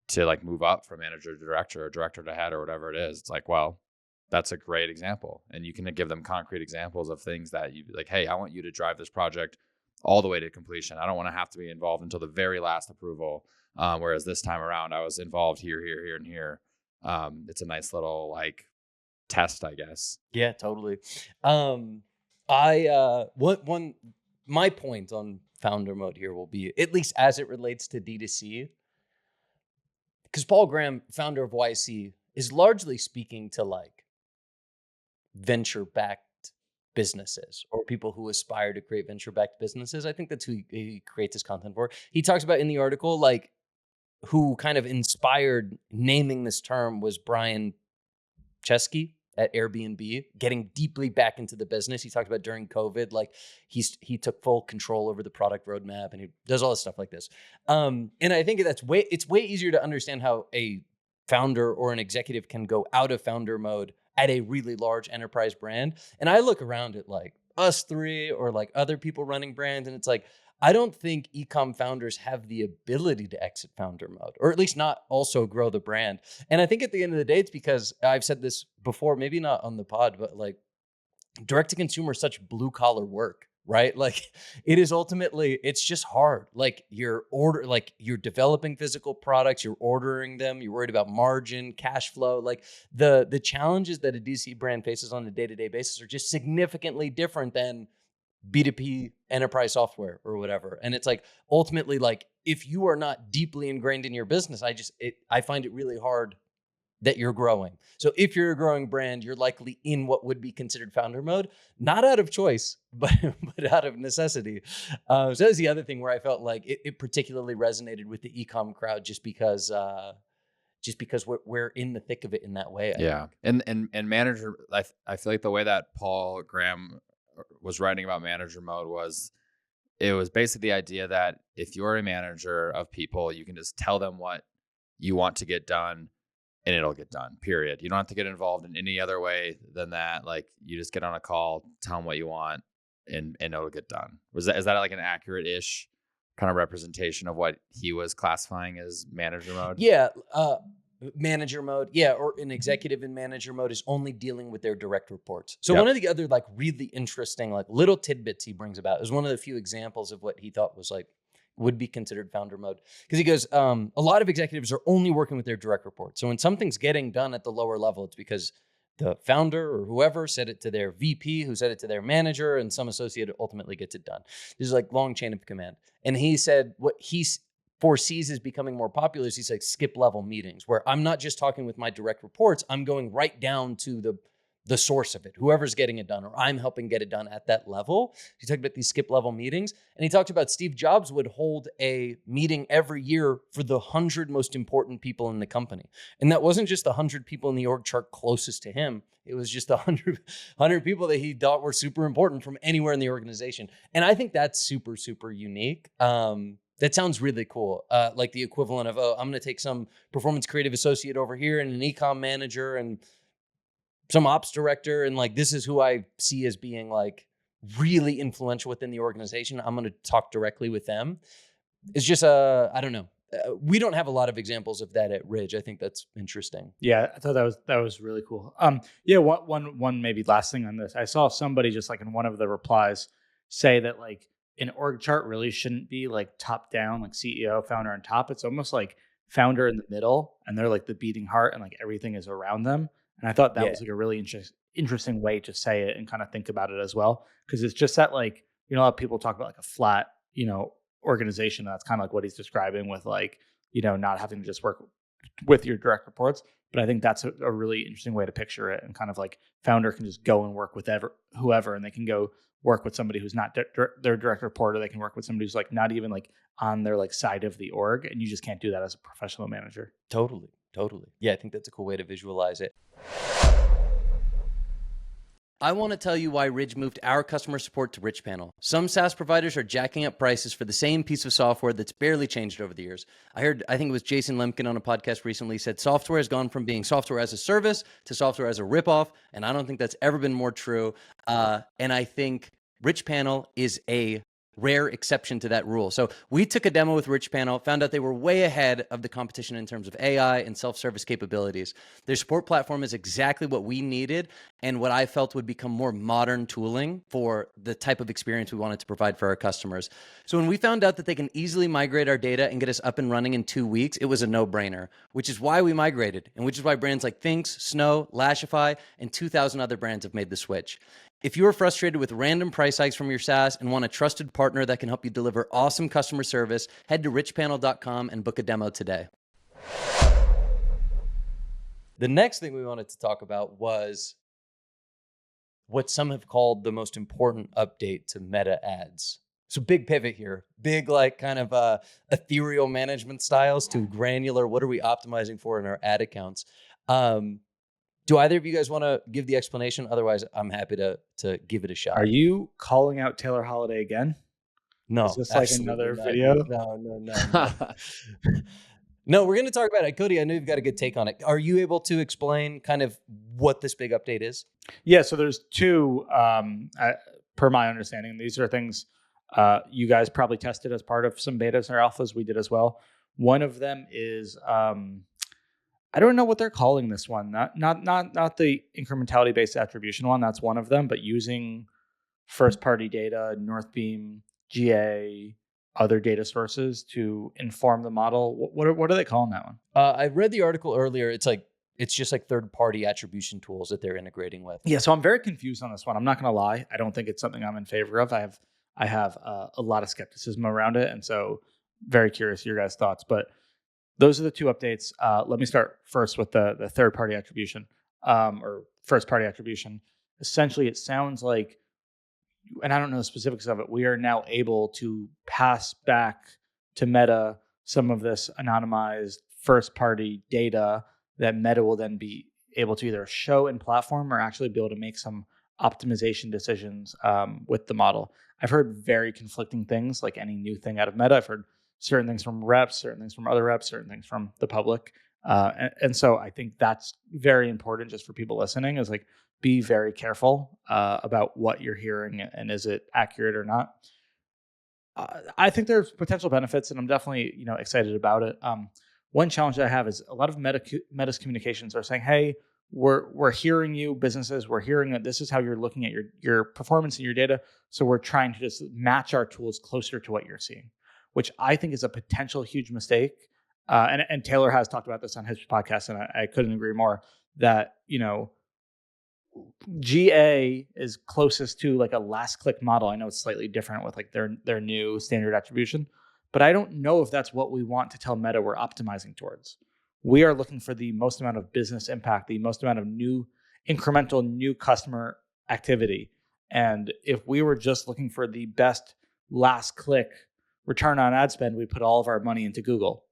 to like move up from manager to director or director to head or whatever it is? It's like, well, that's a great example. And you can give them concrete examples of things that you like, hey, I want you to drive this project all the way to completion. I don't want to have to be involved until the very last approval. Whereas this time around, I was involved here, and here. It's a nice little like test, I guess. Yeah, totally. My point on founder mode here will be, at least as it relates to D2C, because Paul Graham, founder of YC, is largely speaking to like venture-backed businesses or people who aspire to create venture-backed businesses. I think that's who he creates his content for. He talks about in the article, like, who kind of inspired naming this term was Brian Chesky at Airbnb, getting deeply back into the business. He talked about during COVID, like he took full control over the product roadmap, and he does all this stuff like this. And I think it's way easier to understand how a founder or an executive can go out of founder mode at a really large enterprise brand. And I look around at like us three or like other people running brands, and it's like, I don't think e-com founders have the ability to exit founder mode, or at least not also grow the brand. And I think at the end of the day, it's because I've said this before, maybe not on the pod, but like direct to consumer is such blue collar work, right? Like it is ultimately, it's just hard. Like you're developing physical products, you're ordering them, you're worried about margin, cash flow. Like the challenges that a DC brand faces on a day-to-day basis are just significantly different than B2P enterprise software or whatever. And it's like, ultimately, like if you are not deeply ingrained in your business, I find it really hard that you're growing. So if you're a growing brand, you're likely in what would be considered founder mode, not out of choice, but out of necessity. So that's the other thing where I felt like it particularly resonated with the e-com crowd, just because we're in the thick of it in that way. Yeah. And manager, I feel like the way that Paul Graham was writing about manager mode was basically the idea that if you're a manager of people, you can just tell them what you want to get done and it'll get done, period. You don't have to get involved in any other way than that. Like you just get on a call, tell them what you want, and it'll get done. Is that like an accurate-ish kind of representation of what he was classifying as manager mode? Yeah. Manager mode, or an executive in manager mode is only dealing with their direct reports. So one of the other like really interesting like little tidbits he brings about is one of the few examples of what he thought was like would be considered founder mode, because he goes, a lot of executives are only working with their direct reports. So when something's getting done at the lower level, it's because the founder or whoever said it to their VP, who said it to their manager, and some associate ultimately gets it done. There's like long chain of command. And he said what he's foresees is becoming more popular is these like skip level meetings where I'm not just talking with my direct reports, I'm going right down to the source of it, whoever's getting it done, or I'm helping get it done at that level. He talked about these skip level meetings, and he talked about Steve Jobs would hold a meeting every year for the 100 most important people in the company. And that wasn't just the 100 people in the org chart closest to him. It was just 100 people that he thought were super important from anywhere in the organization. And I think that's super, super unique. That sounds really cool. Like the equivalent of, I'm going to take some performance creative associate over here and an e-com manager and some ops director. And like, this is who I see as being like really influential within the organization, I'm going to talk directly with them. It's just, I don't know. We don't have a lot of examples of that at Ridge. I think that's interesting. Yeah, I thought that was really cool. Yeah, one maybe last thing on this. I saw somebody just like in one of the replies say that like an org chart really shouldn't be like top down, like CEO, founder on top. It's almost like founder in the middle, and they're like the beating heart, and like everything is around them. And I thought that Yeah. was like a really interesting way to say it and kind of think about it as well, because it's just that like a lot of people talk about like a flat organization. That's kind of like what he's describing with like not having to just work with your direct reports. But I think that's a really interesting way to picture it, and kind of like founder can just go and work with whoever, and they can go work with somebody who's not their direct report, or they can work with somebody who's like not even like on their like side of the org, and you just can't do that as a professional manager. Totally. Yeah, I think that's a cool way to visualize it. I want to tell you why Ridge moved our customer support to Richpanel. Some SaaS providers are jacking up prices for the same piece of software that's barely changed over the years. I think it was Jason Lemkin on a podcast recently said software has gone from being software as a service to software as a ripoff, and I don't think that's ever been more true. And I think Richpanel is a rare exception to that rule. So we took a demo with Richpanel, found out they were way ahead of the competition in terms of AI and self-service capabilities. Their support platform is exactly what we needed and what I felt would become more modern tooling for the type of experience we wanted to provide for our customers. So when we found out that they can easily migrate our data and get us up and running in 2 weeks, it was a no-brainer, which is why we migrated, and which is why brands like Thinx, Snow, Lashify, and 2,000 other brands have made the switch. If you are frustrated with random price hikes from your SaaS and want a trusted partner that can help you deliver awesome customer service, head to richpanel.com and book a demo today. The next thing we wanted to talk about was what some have called the most important update to Meta ads. So big pivot here, big like kind of ethereal management styles to granular. What are we optimizing for in our ad accounts? Do either of you guys want to give the explanation? Otherwise, I'm happy to give it a shot. Are you calling out Taylor Holiday again? No. Is this like another video? No. No, we're going to talk about it. Cody, I know you've got a good take on it. Are you able to explain kind of what this big update is? Yeah, so there's two, per my understanding. These are things you guys probably tested as part of some betas or alphas. We did as well. One of them is... I don't know what they're calling this one. Not the incrementality based attribution one. That's one of them. But using first party data, Northbeam, GA, other data sources to inform the model. What are they calling that one? I read the article earlier. It's just like third party attribution tools that they're integrating with. Yeah. So I'm very confused on this one. I'm not going to lie. I don't think it's something I'm in favor of. I have a lot of skepticism around it, and so very curious your guys' thoughts. But those are the two updates. Let me start first with the third-party attribution or first-party attribution. Essentially, it sounds like, and I don't know the specifics of it, we are now able to pass back to Meta some of this anonymized first-party data that Meta will then be able to either show in platform or actually be able to make some optimization decisions with the model. I've heard very conflicting things, like any new thing out of Meta. I've heard certain things from reps, certain things from other reps, certain things from the public. And so I think that's very important just for people listening, is like, be very careful about what you're hearing and is it accurate or not. I think there's potential benefits, and I'm definitely excited about it. One challenge that I have is a lot of Meta's communications are saying, hey, we're hearing you, businesses, we're hearing that this is how you're looking at your performance and your data. So we're trying to just match our tools closer to what you're seeing, which I think is a potential huge mistake. And Taylor has talked about this on his podcast, and I couldn't agree more that, GA is closest to like a last click model. I know it's slightly different with like their new standard attribution, but I don't know if that's what we want to tell Meta we're optimizing towards. We are looking for the most amount of business impact, the most amount of incremental new customer activity. And if we were just looking for the best last click return on ad spend, we put all of our money into Google.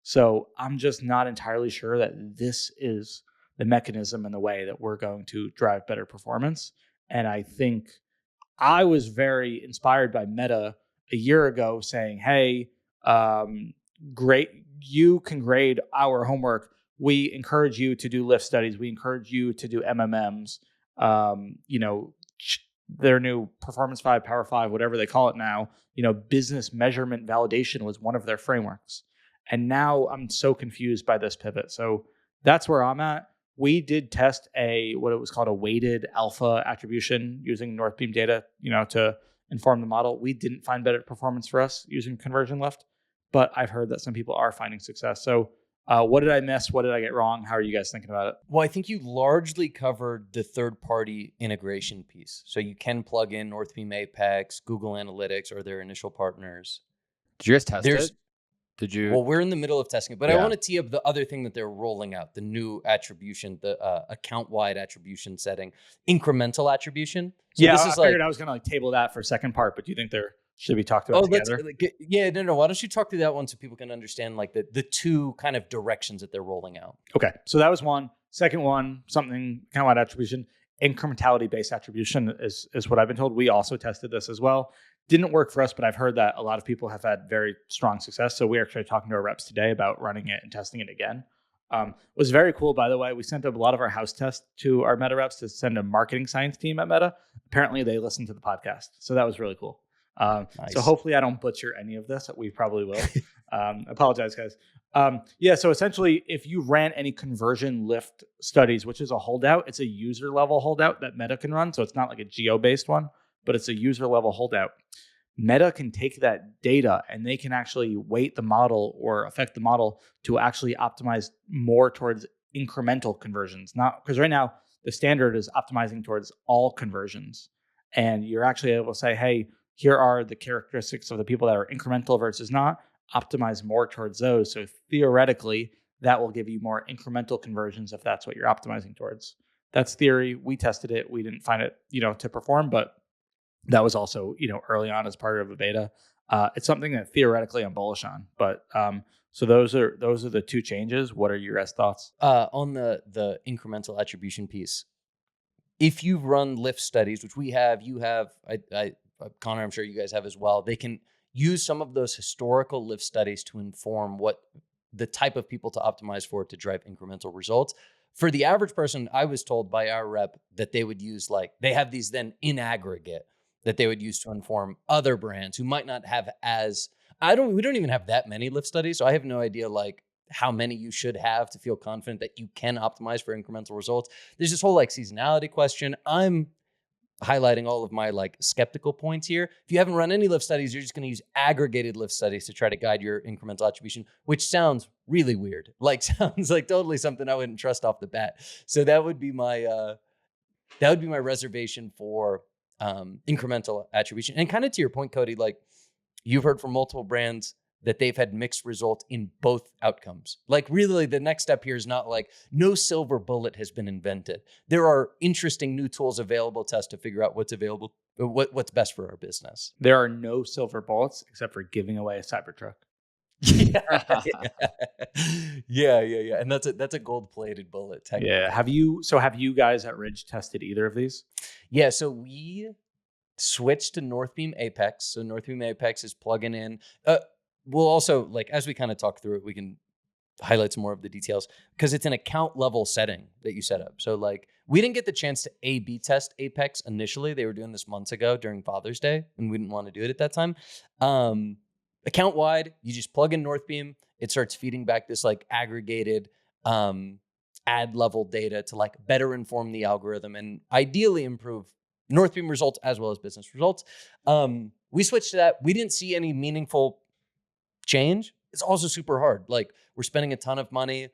So I'm just not entirely sure that this is the mechanism and the way that we're going to drive better performance. And I think I was very inspired by Meta a year ago saying, hey, great, you can grade our homework. We encourage you to do lift studies. We encourage you to do MMMs. their new Performance 5, Power 5, whatever they call it now, business measurement validation was one of their frameworks. And now I'm so confused by this pivot. So that's where I'm at. We did test what it was called a weighted alpha attribution using Northbeam data, to inform the model. We didn't find better performance for us using conversion lift, but I've heard that some people are finding success. So what did I miss? What did I get wrong? How are you guys thinking about it? Well, I think you largely covered the third-party integration piece. So you can plug in Northbeam Apex, Google Analytics, or their initial partners. Did you guys test it? Did you? Well, we're in the middle of testing it, but I want to tee up the other thing that they're rolling out, the new attribution, the account-wide attribution setting, incremental attribution. So I figured I was going to table that for second part, but do you think there should be talked about together? No. Why don't you talk through that one so people can understand like the two kind of directions that they're rolling out? Okay, so that was one. Second one, something account-wide attribution, incrementality-based attribution is what I've been told. We also tested this as well. Didn't work for us, but I've heard that a lot of people have had very strong success. So we're actually talking to our reps today about running it and testing it again. It was very cool, by the way. We sent up a lot of our house tests to our Meta reps to send a marketing science team at Meta. Apparently, they listened to the podcast. So that was really cool. Nice. So hopefully I don't butcher any of this. We probably will. Apologize, guys. So essentially, if you ran any conversion lift studies, which is a holdout, it's a user level holdout that Meta can run. So it's not like a geo-based one, but it's a user level holdout. Meta can take that data and they can actually weight the model or affect the model to actually optimize more towards incremental conversions. Not because right now the standard is optimizing towards all conversions. And you're actually able to say, hey, here are the characteristics of the people that are incremental versus not. Optimize more towards those. So theoretically, that will give you more incremental conversions if that's what you're optimizing towards. That's theory. We tested it. We didn't find it, to perform, but that was also, early on as part of a beta. It's something that theoretically I'm bullish on. But so those are the two changes. What are your guys' thoughts? On the incremental attribution piece, if you've run lift studies, which we have, you have, Connor, I'm sure you guys have as well, they can use some of those historical lift studies to inform what the type of people to optimize for to drive incremental results. For the average person, I was told by our rep that they would use they have these then in aggregate that they would use to inform other brands who might not have we don't even have that many lift studies. So I have no idea how many you should have to feel confident that you can optimize for incremental results. There's this whole seasonality question. I'm highlighting all of my skeptical points here. If you haven't run any lift studies, you're just going to use aggregated lift studies to try to guide your incremental attribution, which sounds really weird. Sounds like totally something I wouldn't trust off the bat. So that would be my reservation for incremental attribution. And kind of to your point, Cody, you've heard from multiple brands that they've had mixed results in both outcomes. Really, the next step here is not no silver bullet has been invented. There are interesting new tools available to us to figure out what's available, what's best for our business. There are no silver bullets except for giving away a Cybertruck. Yeah. And that's a gold-plated bullet. Technically. Yeah. Have you guys at Ridge tested either of these? Yeah. So we switched to Northbeam Apex. So Northbeam Apex is plugging in. We'll also, as we kind of talk through it, we can highlight some more of the details because it's an account level setting that you set up. So we didn't get the chance to A/B test Apex initially. They were doing this months ago during Father's Day, and we didn't want to do it at that time. Account wide, you just plug in Northbeam. It starts feeding back this aggregated ad level data to better inform the algorithm and ideally improve Northbeam results as well as business results. We switched to that. We didn't see any meaningful change. It's also super hard. We're spending a ton of money.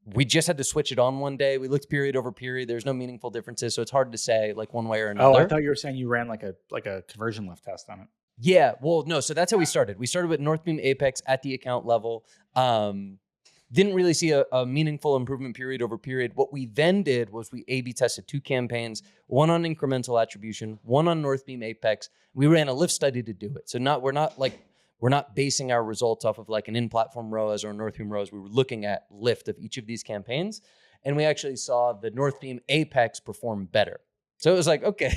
We just had to switch it on one day. We looked period over period. There's no meaningful differences. So it's hard to say one way or another. Oh, I thought you were saying you ran a conversion lift test on it. Yeah. Well, no. So that's how we started. We started with Northbeam Apex at the account level. Didn't really see a meaningful improvement period over period. What we then did was we A/B tested two campaigns, one on incremental attribution, one on Northbeam Apex. We ran a lift study to do it. So we're not basing our results off of an in-platform ROAS or Northbeam ROAS. We were looking at lift of each of these campaigns, and we actually saw the Northbeam Apex perform better. So it was okay.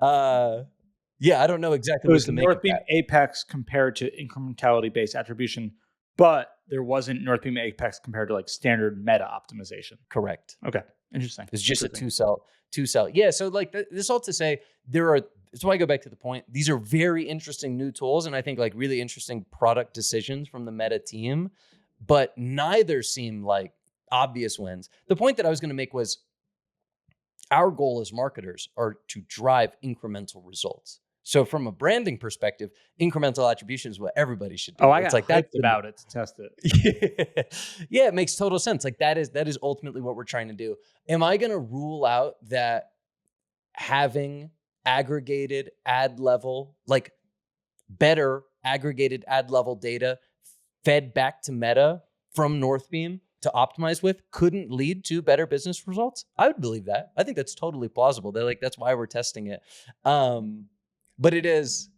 I don't know exactly. It was Northbeam Apex compared to incrementality-based attribution, but there wasn't North Beam Apex compared to like standard meta optimization. Correct. Okay, interesting. It's just a two cell. Yeah. So like this all to say that's why I go back to the point. These are very interesting new tools, and I think like really interesting product decisions from the Meta team, but neither seem like obvious wins. The point that I was going to make was our goal as marketers are to drive incremental results. So from a branding perspective, incremental attribution is what everybody should do. Oh, I got it's like hyped about it to test it. Yeah, it makes total sense. Like that is ultimately what we're trying to do. Am I going to rule out that having aggregated ad level, like better aggregated ad level data fed back to Meta from Northbeam to optimize with couldn't lead to better business results? I would believe that. I think that's totally plausible. That's why we're testing it. But it is,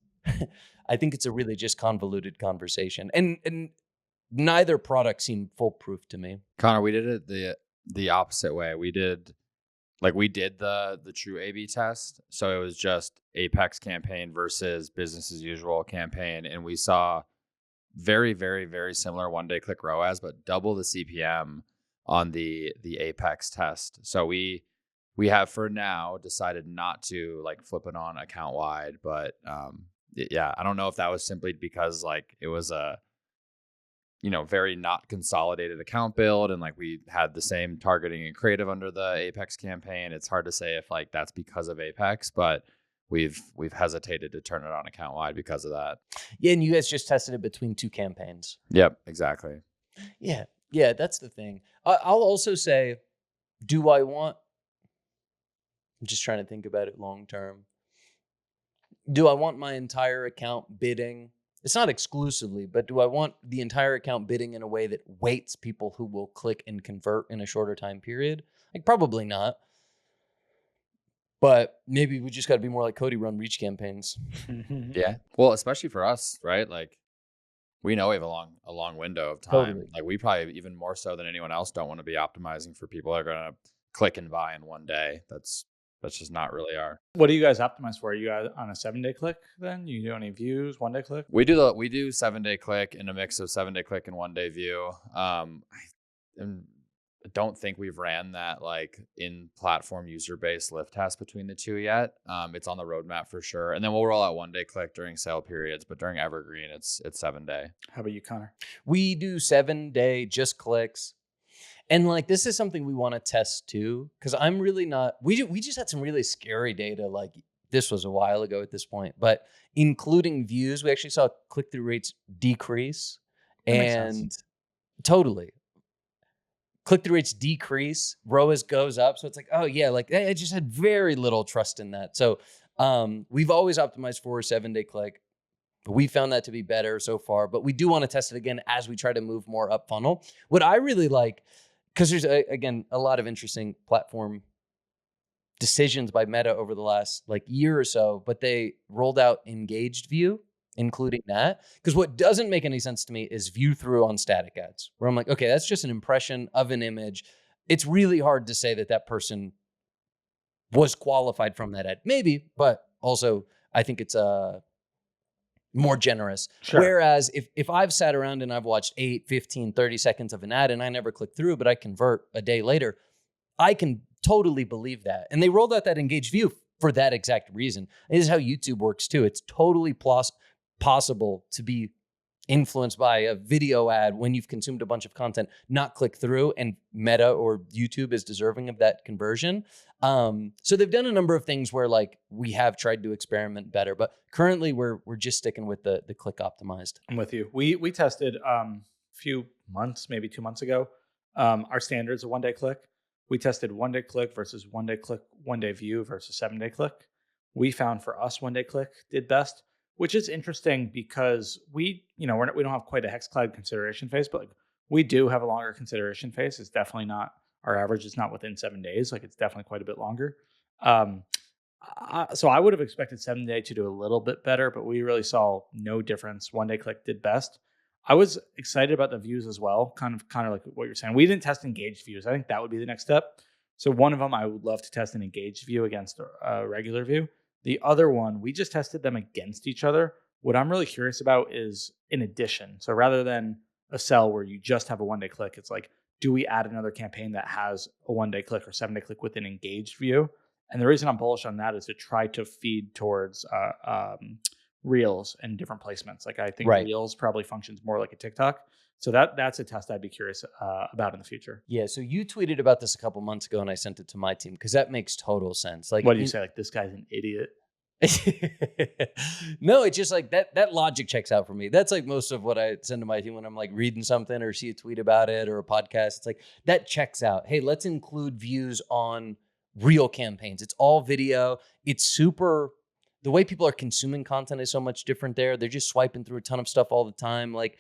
I think it's a really just convoluted conversation. And neither product seemed foolproof to me. Connor, we did it the opposite way. We did the true A/B test. So it was just Apex campaign versus business as usual campaign. And we saw very, very, very similar one-day click ROAS, but double the CPM on the Apex test. So we have for now decided not to like flip it on account wide, but yeah, I don't know if that was simply because like it was a very not consolidated account build, and like we had the same targeting and creative under the Apex campaign. It's hard to say if like that's because of Apex, but we've hesitated to turn it on account wide because of that. Yeah, and you guys just tested it between two campaigns. Yep, exactly. Yeah, that's the thing. I'll also say, I'm just trying to think about it long term. Do I want my entire account bidding? It's not exclusively, but do I want the entire account bidding in a way that weights people who will click and convert in a shorter time period? Like, probably not. But maybe we just got to be more like Cody, run reach campaigns. Yeah. Well, especially for us, right? Like we know we have a long window of time. Totally. Like we probably even more so than anyone else don't want to be optimizing for people that are going to click and buy in one day. That's just not really our. What do you guys optimize for? Are you guys on a 7-day click then? You do any views, 1-day click? We do 7-day click in a mix of 7-day click and 1-day view. I don't think we've ran that like in platform user base lift test between the two yet. It's on the roadmap for sure. And then we'll roll out 1-day click during sale periods, but during evergreen, it's 7-day. How about you, Connor? We do 7-day just clicks. And like, this is something we want to test too, because I'm really not, we just had some really scary data. Like this was a while ago at this point, but including views, we actually saw click-through rates decrease. That makes and sense. Totally. Click-through rates decrease, ROAS goes up. So it's like, oh yeah, like I just had very little trust in that. So we've always optimized for a 7-day click. We found that to be better so far, but we do want to test it again as we try to move more up funnel. What I really like, because there's again a lot of interesting platform decisions by Meta over the last like year or so, but they rolled out engaged view, including that. Because what doesn't make any sense to me is view through on static ads, where I'm like, okay, that's just an impression of an image. It's really hard to say that person was qualified from that ad. Maybe, but also I think it's more generous. Sure. Whereas if I've sat around and I've watched 8, 15, 30 seconds of an ad and I never click through, but I convert a day later, I can totally believe that. And they rolled out that engaged view for that exact reason. It is how YouTube works too. It's totally possible to be influenced by a video ad when you've consumed a bunch of content, not click through, and Meta or YouTube is deserving of that conversion. So they've done a number of things where like we have tried to experiment better, but currently we're just sticking with the click optimized. I'm with you. We tested a few months, maybe 2 months ago. Our standards of 1-day click. We tested 1-day click versus 1-day click, 1-day view versus 7-day click. We found for us 1-day click did best, which is interesting because we don't have quite a hex cloud consideration phase, but like we do have a longer consideration phase. It's definitely not, our average is not within 7 days. Like it's definitely quite a bit longer. So I would have expected 7-day to do a little bit better, but we really saw no difference. 1-day click did best. I was excited about the views as well, kind of like what you're saying. We didn't test engaged views. I think that would be the next step. So one of them, I would love to test an engaged view against a regular view. The other one, we just tested them against each other. What I'm really curious about is in addition. So rather than a sell where you just have a 1-day click. It's like, do we add another campaign that has a 1-day click or 7-day click with an engaged view? And the reason I'm bullish on that is to try to feed towards Reels and different placements. Like I think Reels probably functions more like a TikTok. So that's a test I'd be curious about in the future. Yeah. So you tweeted about this a couple months ago, and I sent it to my team because that makes total sense. Like, what do you say? Like, this guy's an idiot. No, it's just like that logic checks out for me. That's like most of what I send to my team when I'm like reading something or see a tweet about it or a podcast. It's like that checks out. Hey, let's include views on real campaigns. It's all video. It's super. The way people are consuming content is so much different there. They're just swiping through a ton of stuff all the time. Like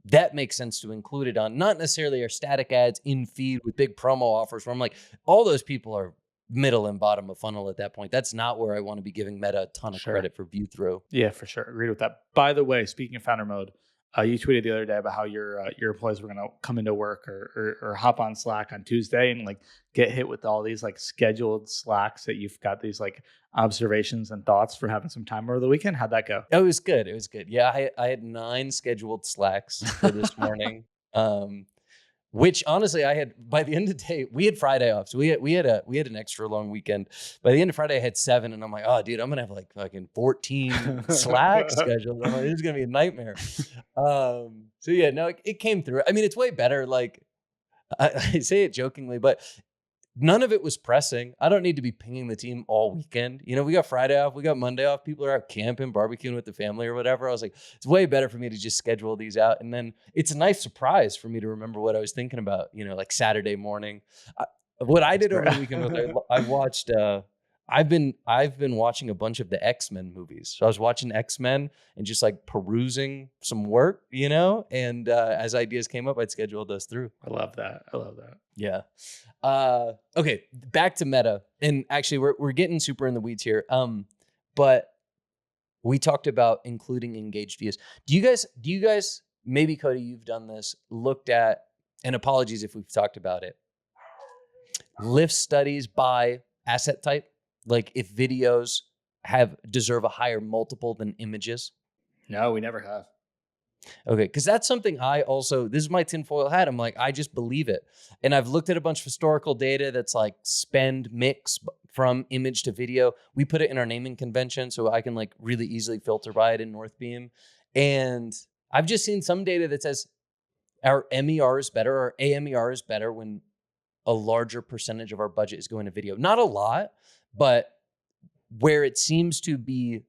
that makes sense to include it on, not necessarily our static ads in feed with big promo offers where I'm like, all those people are middle and bottom of funnel at that point. That's not where I want to be giving Meta a ton of credit for view through. Yeah, for sure. Agreed with that. By the way, speaking of founder mode, you tweeted the other day about how your employees were going to come into work or hop on Slack on Tuesday and like get hit with all these like scheduled Slacks that you've got these like observations and thoughts for having some time over the weekend. How'd that go? It was good. It was good. Yeah, I had 9 scheduled Slacks for this morning. Which honestly, I had by the end of the day, we had Friday off. So we had an extra long weekend. By the end of Friday, I had 7, and I'm like, oh, dude, I'm gonna have like fucking 14 Slack schedules. I'm like, this is gonna be a nightmare. So yeah, no, it came through. I mean, it's way better. Like I say it jokingly, but none of it was pressing. I don't need to be pinging the team all weekend. You know, we got Friday off, we got Monday off. People are out camping, barbecuing with the family or whatever. I was like, it's way better for me to just schedule these out. And then it's a nice surprise for me to remember what I was thinking about, you know, like Saturday morning. What I did over the weekend was I watched, I've been watching a bunch of the X-Men movies. So I was watching X-Men and just like perusing some work, you know, and as ideas came up, I'd schedule those through. I love that. Yeah. Okay, back to Meta. And actually we're getting super in the weeds here. But we talked about including engaged views. Do you guys, maybe Cody, you've done this, looked at, and apologies if we've talked about it, lift studies by asset type? Like if videos deserve a higher multiple than images? No, we never have. Okay, because that's something this is my tinfoil hat. I'm like, I just believe it. And I've looked at a bunch of historical data that's like spend mix from image to video. We put it in our naming convention so I can like really easily filter by it in Northbeam. And I've just seen some data that says our MER is better, our AMER is better when a larger percentage of our budget is going to video. Not a lot, but where it seems to be,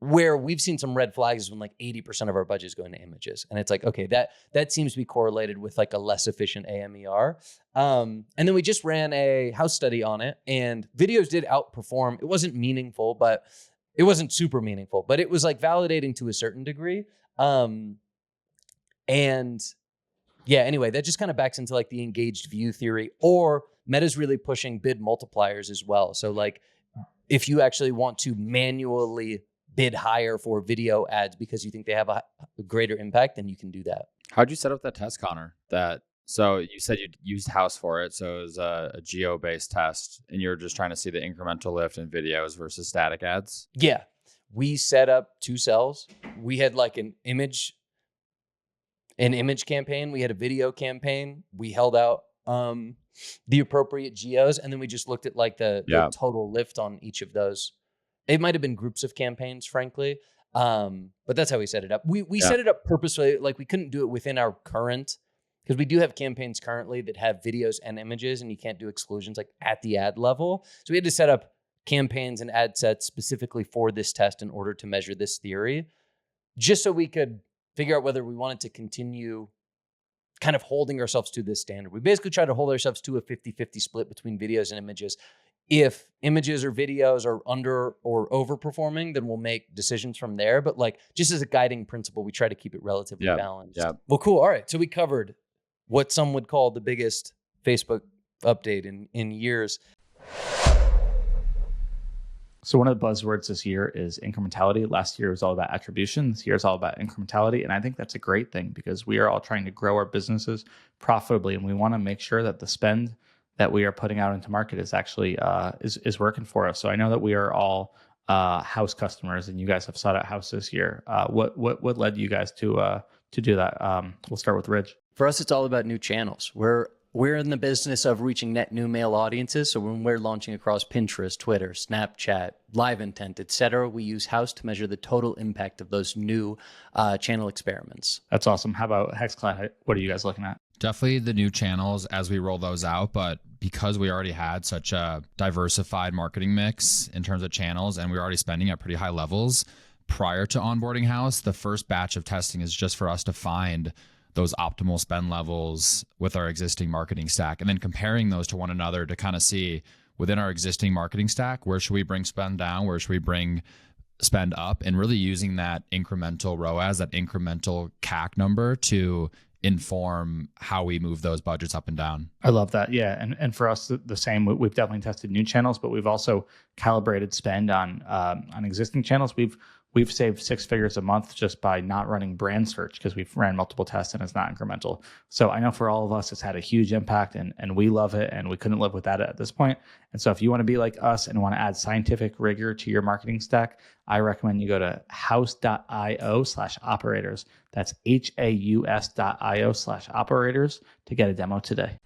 where we've seen some red flags is when like 80% of our budget is going to images. And it's like, okay, that seems to be correlated with like a less efficient AMER. And then we just ran a Haus study on it, and videos did outperform. It wasn't meaningful, but it wasn't super meaningful, but it was like validating to a certain degree. And yeah, anyway, that just kind of backs into like the engaged view theory, or Meta's really pushing bid multipliers as well. So like if you actually want to manually bid higher for video ads because you think they have a greater impact, then you can do that. How'd you set up that test, Connor? So you said you used Haus for it. So it was a geo-based test, and you're just trying to see the incremental lift in videos versus static ads? Yeah. We set up 2 cells. We had like an image campaign. We had a video campaign. We held out the appropriate geos, and then we just looked at like the total lift on each of those. It might have been groups of campaigns, frankly, but that's how we set it up. We set it up purposefully. Like we couldn't do it within our current, because we do have campaigns currently that have videos and images, and you can't do exclusions like at the ad level. So we had to set up campaigns and ad sets specifically for this test in order to measure this theory, just so we could figure out whether we wanted to continue kind of holding ourselves to this standard. We basically try to hold ourselves to a 50-50 split between videos and images. If images or videos are under or overperforming, then we'll make decisions from there. But like just as a guiding principle, we try to keep it relatively balanced. Yeah. Well, cool. All right. So we covered what some would call the biggest Facebook update in years. So one of the buzzwords this year is incrementality. Last year was all about attribution. This year is all about incrementality. And I think that's a great thing because we are all trying to grow our businesses profitably. And we want to make sure that the spend that we are putting out into market is actually is working for us. So I know that we are all Haus customers, and you guys have sought out Haus this year. What led you guys to do that. We'll start with Ridge. For us, it's all about new channels. We're in the business of reaching net new male audiences. So when we're launching across Pinterest, Twitter, Snapchat, Live Intent, etc., we use Haus to measure the total impact of those new channel experiments. That's awesome. How about HexCloud? What are you guys looking at? Definitely the new channels as we roll those out, but because we already had such a diversified marketing mix in terms of channels and we were already spending at pretty high levels prior to onboarding Haus, the first batch of testing is just for us to find those optimal spend levels with our existing marketing stack and then comparing those to one another to kind of see within our existing marketing stack, where should we bring spend down, where should we bring spend up, and really using that incremental ROAS, that incremental CAC number to inform how we move those budgets up and down. I love that. Yeah. And for us, the same, we've definitely tested new channels, but we've also calibrated spend on existing channels. We've saved 6 figures a month just by not running brand search because we've ran multiple tests and it's not incremental. So I know for all of us, it's had a huge impact and we love it and we couldn't live without it at this point. And so if you want to be like us and want to add scientific rigor to your marketing stack, I recommend you go to haus.io/operators. That's haus.io/operators to get a demo today.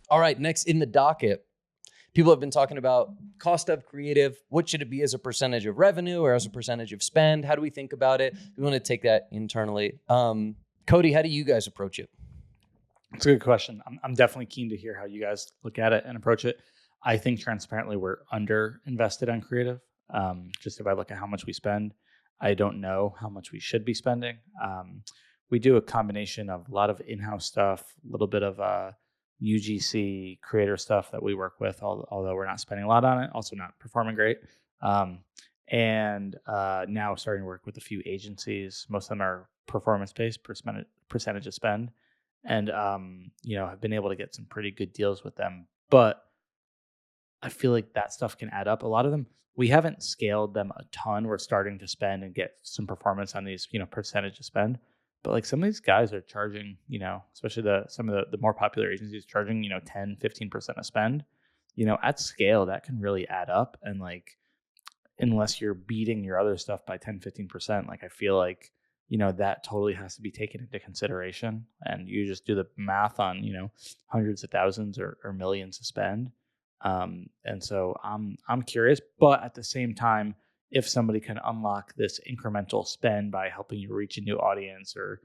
All right, next in the docket, people have been talking about cost of creative. What should it be as a percentage of revenue or as a percentage of spend? How do we think about it? We want to take that internally. Cody, how do you guys approach it? It's a good question. I'm definitely keen to hear how you guys look at it and approach it. I think transparently we're under invested on creative. Just if I look at how much we spend, I don't know how much we should be spending. We do a combination of a lot of in-house stuff, a little bit of UGC creator stuff that we work with, although we're not spending a lot on it, also not performing great. And now starting to work with a few agencies. Most of them are performance-based, percentage of spend. And, have been able to get some pretty good deals with them. But I feel like that stuff can add up. A lot of them, we haven't scaled them a ton. We're starting to spend and get some performance on these, percentage of spend. But like some of these guys are charging, especially some of the more popular agencies charging, 10, 15% of spend, at scale, that can really add up. And like, unless you're beating your other stuff by 10, 15%, like I feel like, that totally has to be taken into consideration. And you just do the math on, hundreds of thousands or millions to spend. And so I'm curious, but at the same time, if somebody can unlock this incremental spend by helping you reach a new audience or,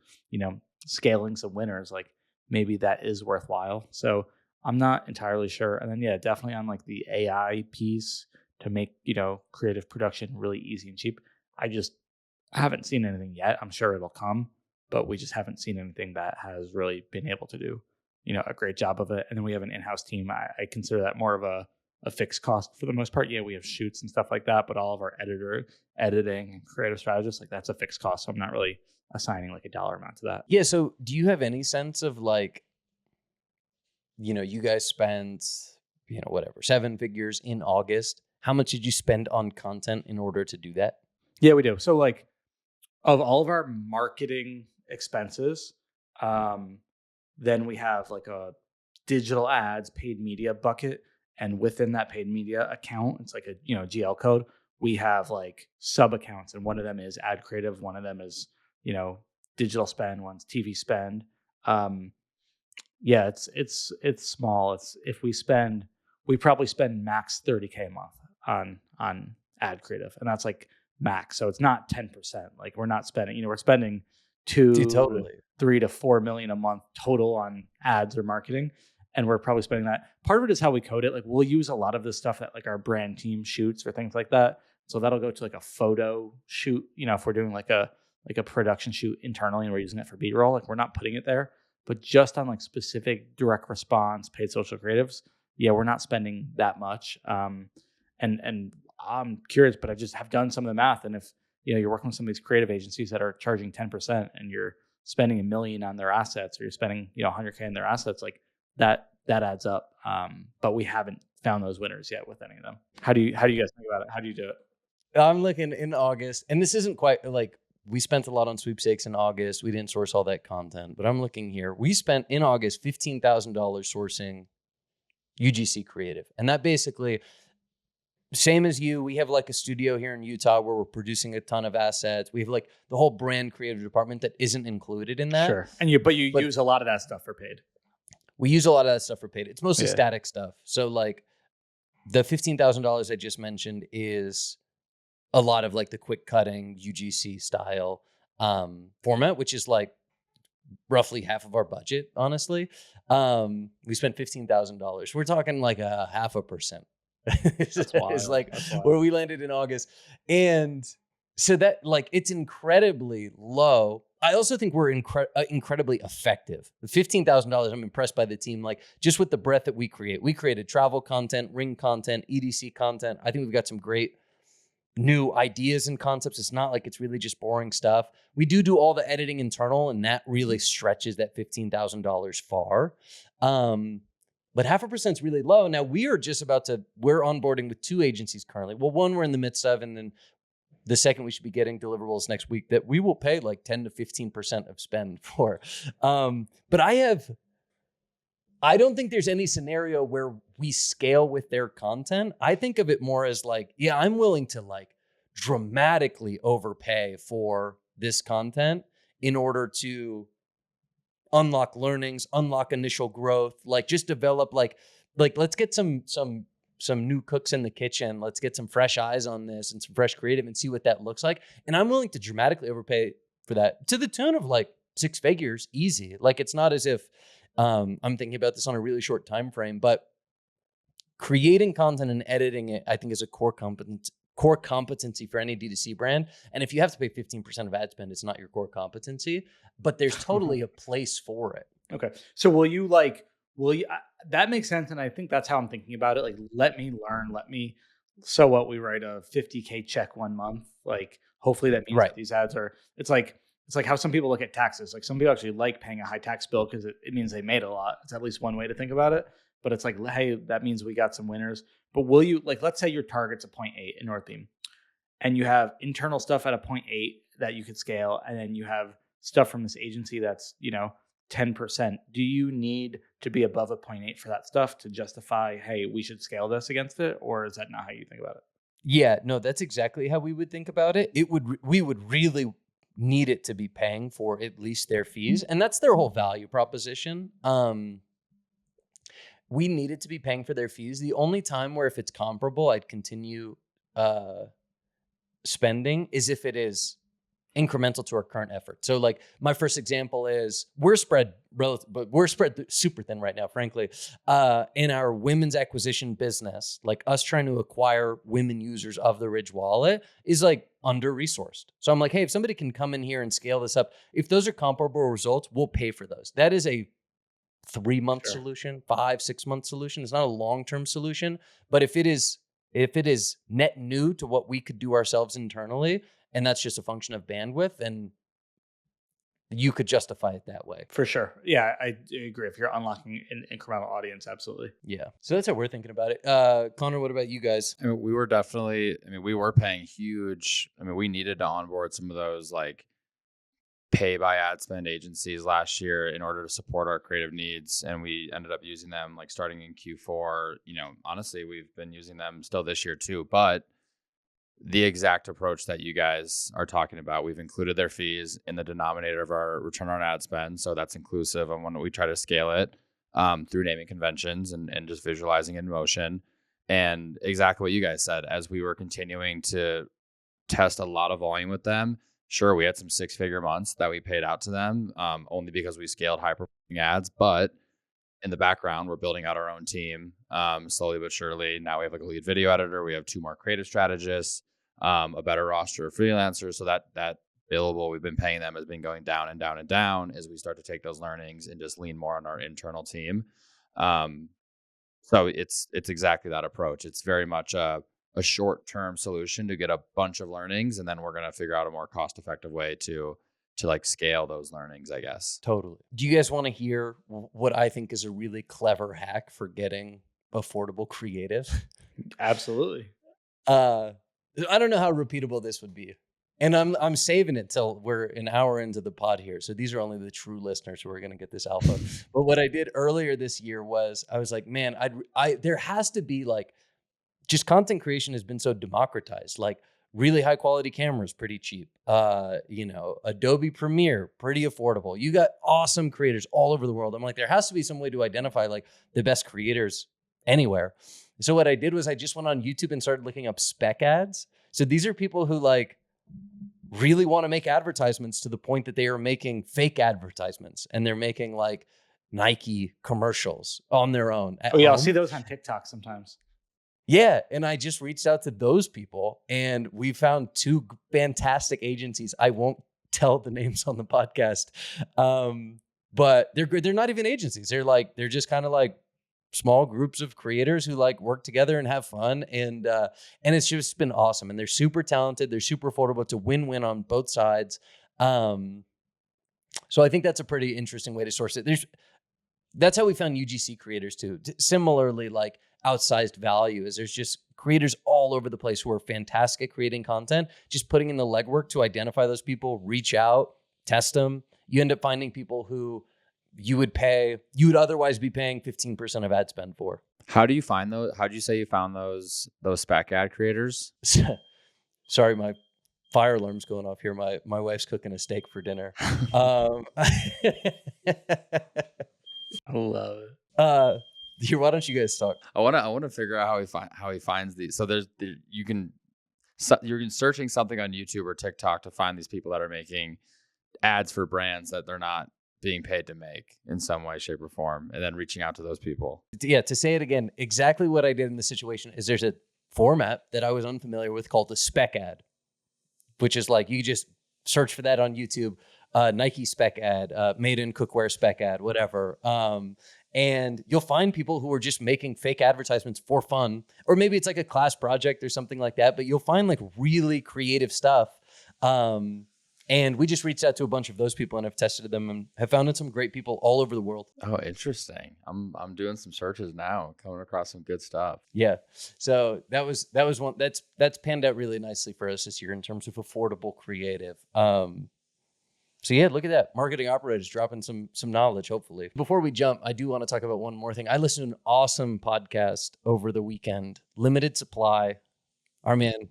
scaling some winners, like maybe that is worthwhile. So I'm not entirely sure. And then, yeah, definitely on like the AI piece to make, creative production really easy and cheap. I haven't seen anything yet. I'm sure it'll come, but we just haven't seen anything that has really been able to do, a great job of it. And then we have an in-house team. I consider that more of a fixed cost for the most part. Yeah, we have shoots and stuff like that, but all of our editing and creative strategists, like that's a fixed cost. So I'm not really assigning like a dollar amount to that. Yeah. So do you have any sense of like, you guys spent, 7 figures in August. How much did you spend on content in order to do that? Yeah, we do. So like of all of our marketing expenses, then we have like a digital ads, paid media bucket. And within that paid media account, it's like a GL code. We have like sub accounts, and one of them is ad creative, one of them is digital spend, one's TV spend. Yeah, it's small. We probably spend max $30K a month on ad creative, and that's like max. So it's not 10%. Like we're not spending. We're spending $3 to $4 million a month total on ads or marketing. And we're probably spending that. Part of it is how we code it. Like we'll use a lot of the stuff that like our brand team shoots or things like that. So that'll go to like a photo shoot. If we're doing like a production shoot internally and we're using it for B-roll, like we're not putting it there. But just on like specific direct response, paid social creatives, yeah, we're not spending that much. And I'm curious, but I just have done some of the math. And if you're working with some of these creative agencies that are charging 10% and you're spending $1 million on their assets, or you're spending $100K on their assets, like that adds up. But we haven't found those winners yet with any of them. How do you guys think about it? How do you do it? I'm looking in August, and this isn't quite like we spent a lot on sweepstakes in August. We didn't source all that content, but I'm looking here. We spent in August $15,000 sourcing UGC creative. And that basically, same as you, we have like a studio here in Utah where we're producing a ton of assets. We have like the whole brand creative department that isn't included in that. Sure. And you use a lot of that stuff for paid. We use a lot of that stuff for paid. It's mostly static stuff. So like the $15,000 I just mentioned is a lot of like the quick cutting UGC style format, which is like roughly half of our budget, honestly. We spent $15,000. We're talking like a 0.5%. It's like where we landed in August. And so that like, it's incredibly low. I also think we're incredibly effective. The $15,000, I'm impressed by the team. Like just with the breadth that we create. We created travel content, ring content, EDC content. I think we've got some great new ideas and concepts. It's not like it's really just boring stuff. We do all the editing internal, and that really stretches that $15,000 far. But 0.5% is really low. Now we're onboarding with 2 agencies currently. Well, one we're in the midst of, and then the second we should be getting deliverables next week that we will pay like 10 to 15% of spend for. But I don't think there's any scenario where we scale with their content. I think of it more as like, yeah, I'm willing to like dramatically overpay for this content in order to unlock learnings, unlock initial growth, like just develop like let's get some new cooks in the kitchen. Let's get some fresh eyes on this and some fresh creative and see what that looks like. And I'm willing to dramatically overpay for that to the tune of like 6 figures, easy. Like it's not as if I'm thinking about this on a really short time frame, but creating content and editing it, I think, is a core competency for any D2C brand. And if you have to pay 15% of ad spend, it's not your core competency, but there's totally a place for it. Okay. So that makes sense. And I think that's how I'm thinking about it. Like, let me learn, so what, we write a 50K check 1 month. Like, hopefully that means that these ads are, it's like how some people look at taxes. Like some people actually like paying a high tax bill because it means they made a lot. It's at least one way to think about it. But it's like, hey, that means we got some winners. But will you, like, let's say your target's a 0.8 in Northbeam, and you have internal stuff at a 0.8 that you could scale, and then you have stuff from this agency that's, 10%. Do you need to be above a 0.8 for that stuff to justify, hey, we should scale this against it? Or is that not how you think about it? Yeah, no, that's exactly how we would think about it. We would really need it to be paying for at least their fees. And that's their whole value proposition. We need it to be paying for their fees. The only time where if it's comparable, I'd continue spending is if it is incremental to our current effort. So like my first example is we're spread super thin right now, frankly, in our women's acquisition business. Like us trying to acquire women users of the Ridge wallet is like under-resourced. So I'm like, hey, if somebody can come in here and scale this up, if those are comparable results, we'll pay for those. That is a 3-month solution, 5-6-month solution. It's not a long-term solution, but if it is net new to what we could do ourselves internally, and that's just a function of bandwidth, and you could justify it that way. For sure. Yeah, I agree. If you're unlocking an incremental audience, absolutely. Yeah. So that's how we're thinking about it. Connor, what about you guys? I mean, we were paying huge. I mean, we needed to onboard some of those like pay by ad spend agencies last year in order to support our creative needs. And we ended up using them like starting in Q4. Honestly, we've been using them still this year too, but the exact approach that you guys are talking about, we've included their fees in the denominator of our return on ad spend. So that's inclusive. And when we try to scale it through naming conventions and just visualizing in motion. And exactly what you guys said, as we were continuing to test a lot of volume with them, sure, we had some 6-figure months that we paid out to them only because we scaled high-performing ads. But in the background, we're building out our own team slowly but surely. Now we have like a lead video editor. We have 2 more creative strategists, a better roster of freelancers. So that billable we've been paying them has been going down and down and down as we start to take those learnings and just lean more on our internal team. So it's exactly that approach. It's very much a short-term solution to get a bunch of learnings, and then we're going to figure out a more cost-effective way to like scale those learnings, I guess. Totally. Do you guys want to hear what I think is a really clever hack for getting affordable creative? Absolutely. I don't know how repeatable this would be. And I'm saving it till we're an hour into the pod here. So these are only the true listeners who are going to get this alpha. But what I did earlier this year was I was like, man, there has to be like just content creation has been so democratized. Like really high quality cameras, pretty cheap. Adobe Premiere, pretty affordable. You got awesome creators all over the world. I'm like, there has to be some way to identify like the best creators anywhere. So what I did was I just went on YouTube and started looking up spec ads. So these are people who like really want to make advertisements to the point that they are making fake advertisements and they're making like Nike commercials on their own. Oh yeah, I'll see those on TikTok sometimes. Yeah, and I just reached out to those people and we found 2 fantastic agencies. I won't tell the names on the podcast, but they're not even agencies. They're just kind of like small groups of creators who like work together and have fun, and it's just been awesome. And they're super talented. They're super affordable. It's a win-win on both sides. So I think that's a pretty interesting way to source it. That's how we found UGC creators too. Similarly, like outsized value is there's just creators all over the place who are fantastic at creating content, just putting in the legwork to identify those people, reach out, test them. You end up finding people who you would otherwise be paying 15% of ad spend for. How do you find those? How do you say you found those spec ad creators? Sorry, my fire alarm's going off here. My wife's cooking a steak for dinner. I love it. Why don't you guys talk? I want to figure out how he finds these. So you're searching something on YouTube or TikTok to find these people that are making ads for brands that they're not being paid to make in some way, shape, or form, and then reaching out to those people. Yeah, to say it again, exactly what I did in the situation is there's a format that I was unfamiliar with called the spec ad, which is like you just search for that on YouTube, Nike spec ad, made in cookware spec ad, whatever. And you'll find people who are just making fake advertisements for fun, or maybe it's like a class project or something like that, but you'll find like really creative stuff. And we just reached out to a bunch of those people and have tested them and have found some great people all over the world. Oh, interesting. I'm doing some searches now, coming across some good stuff. Yeah. So that was one that's panned out really nicely for us this year in terms of affordable creative. So yeah, look at that. Marketing operators dropping some knowledge, hopefully. Before we jump, I do want to talk about one more thing. I listened to an awesome podcast over the weekend, Limited Supply. Our man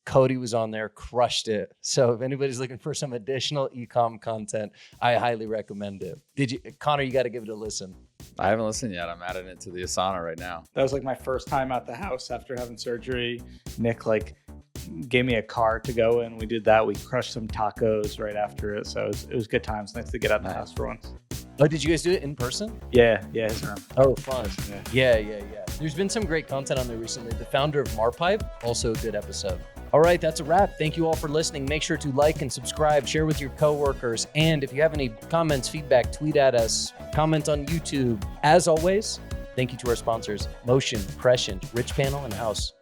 Cody was on there, crushed it. So if anybody's looking for some additional e-com content, I highly recommend it. Connor, you got to give it a listen. I haven't listened yet. I'm adding it to the Asana right now. That was like my first time at the house after having surgery. Nick like gave me a car to go in. We did that. We crushed some tacos right after it. So it was good times. Nice to get out of the house for once. Oh, did you guys do it in person? Yeah, his room. Oh, fun. Yeah. There's been some great content on there recently. The founder of Marpipe, also a good episode. All right, that's a wrap. Thank you all for listening. Make sure to like and subscribe, share with your coworkers. And if you have any comments, feedback, tweet at us, comment on YouTube. As always, thank you to our sponsors, Motion, Prescient, Richpanel, and Haus.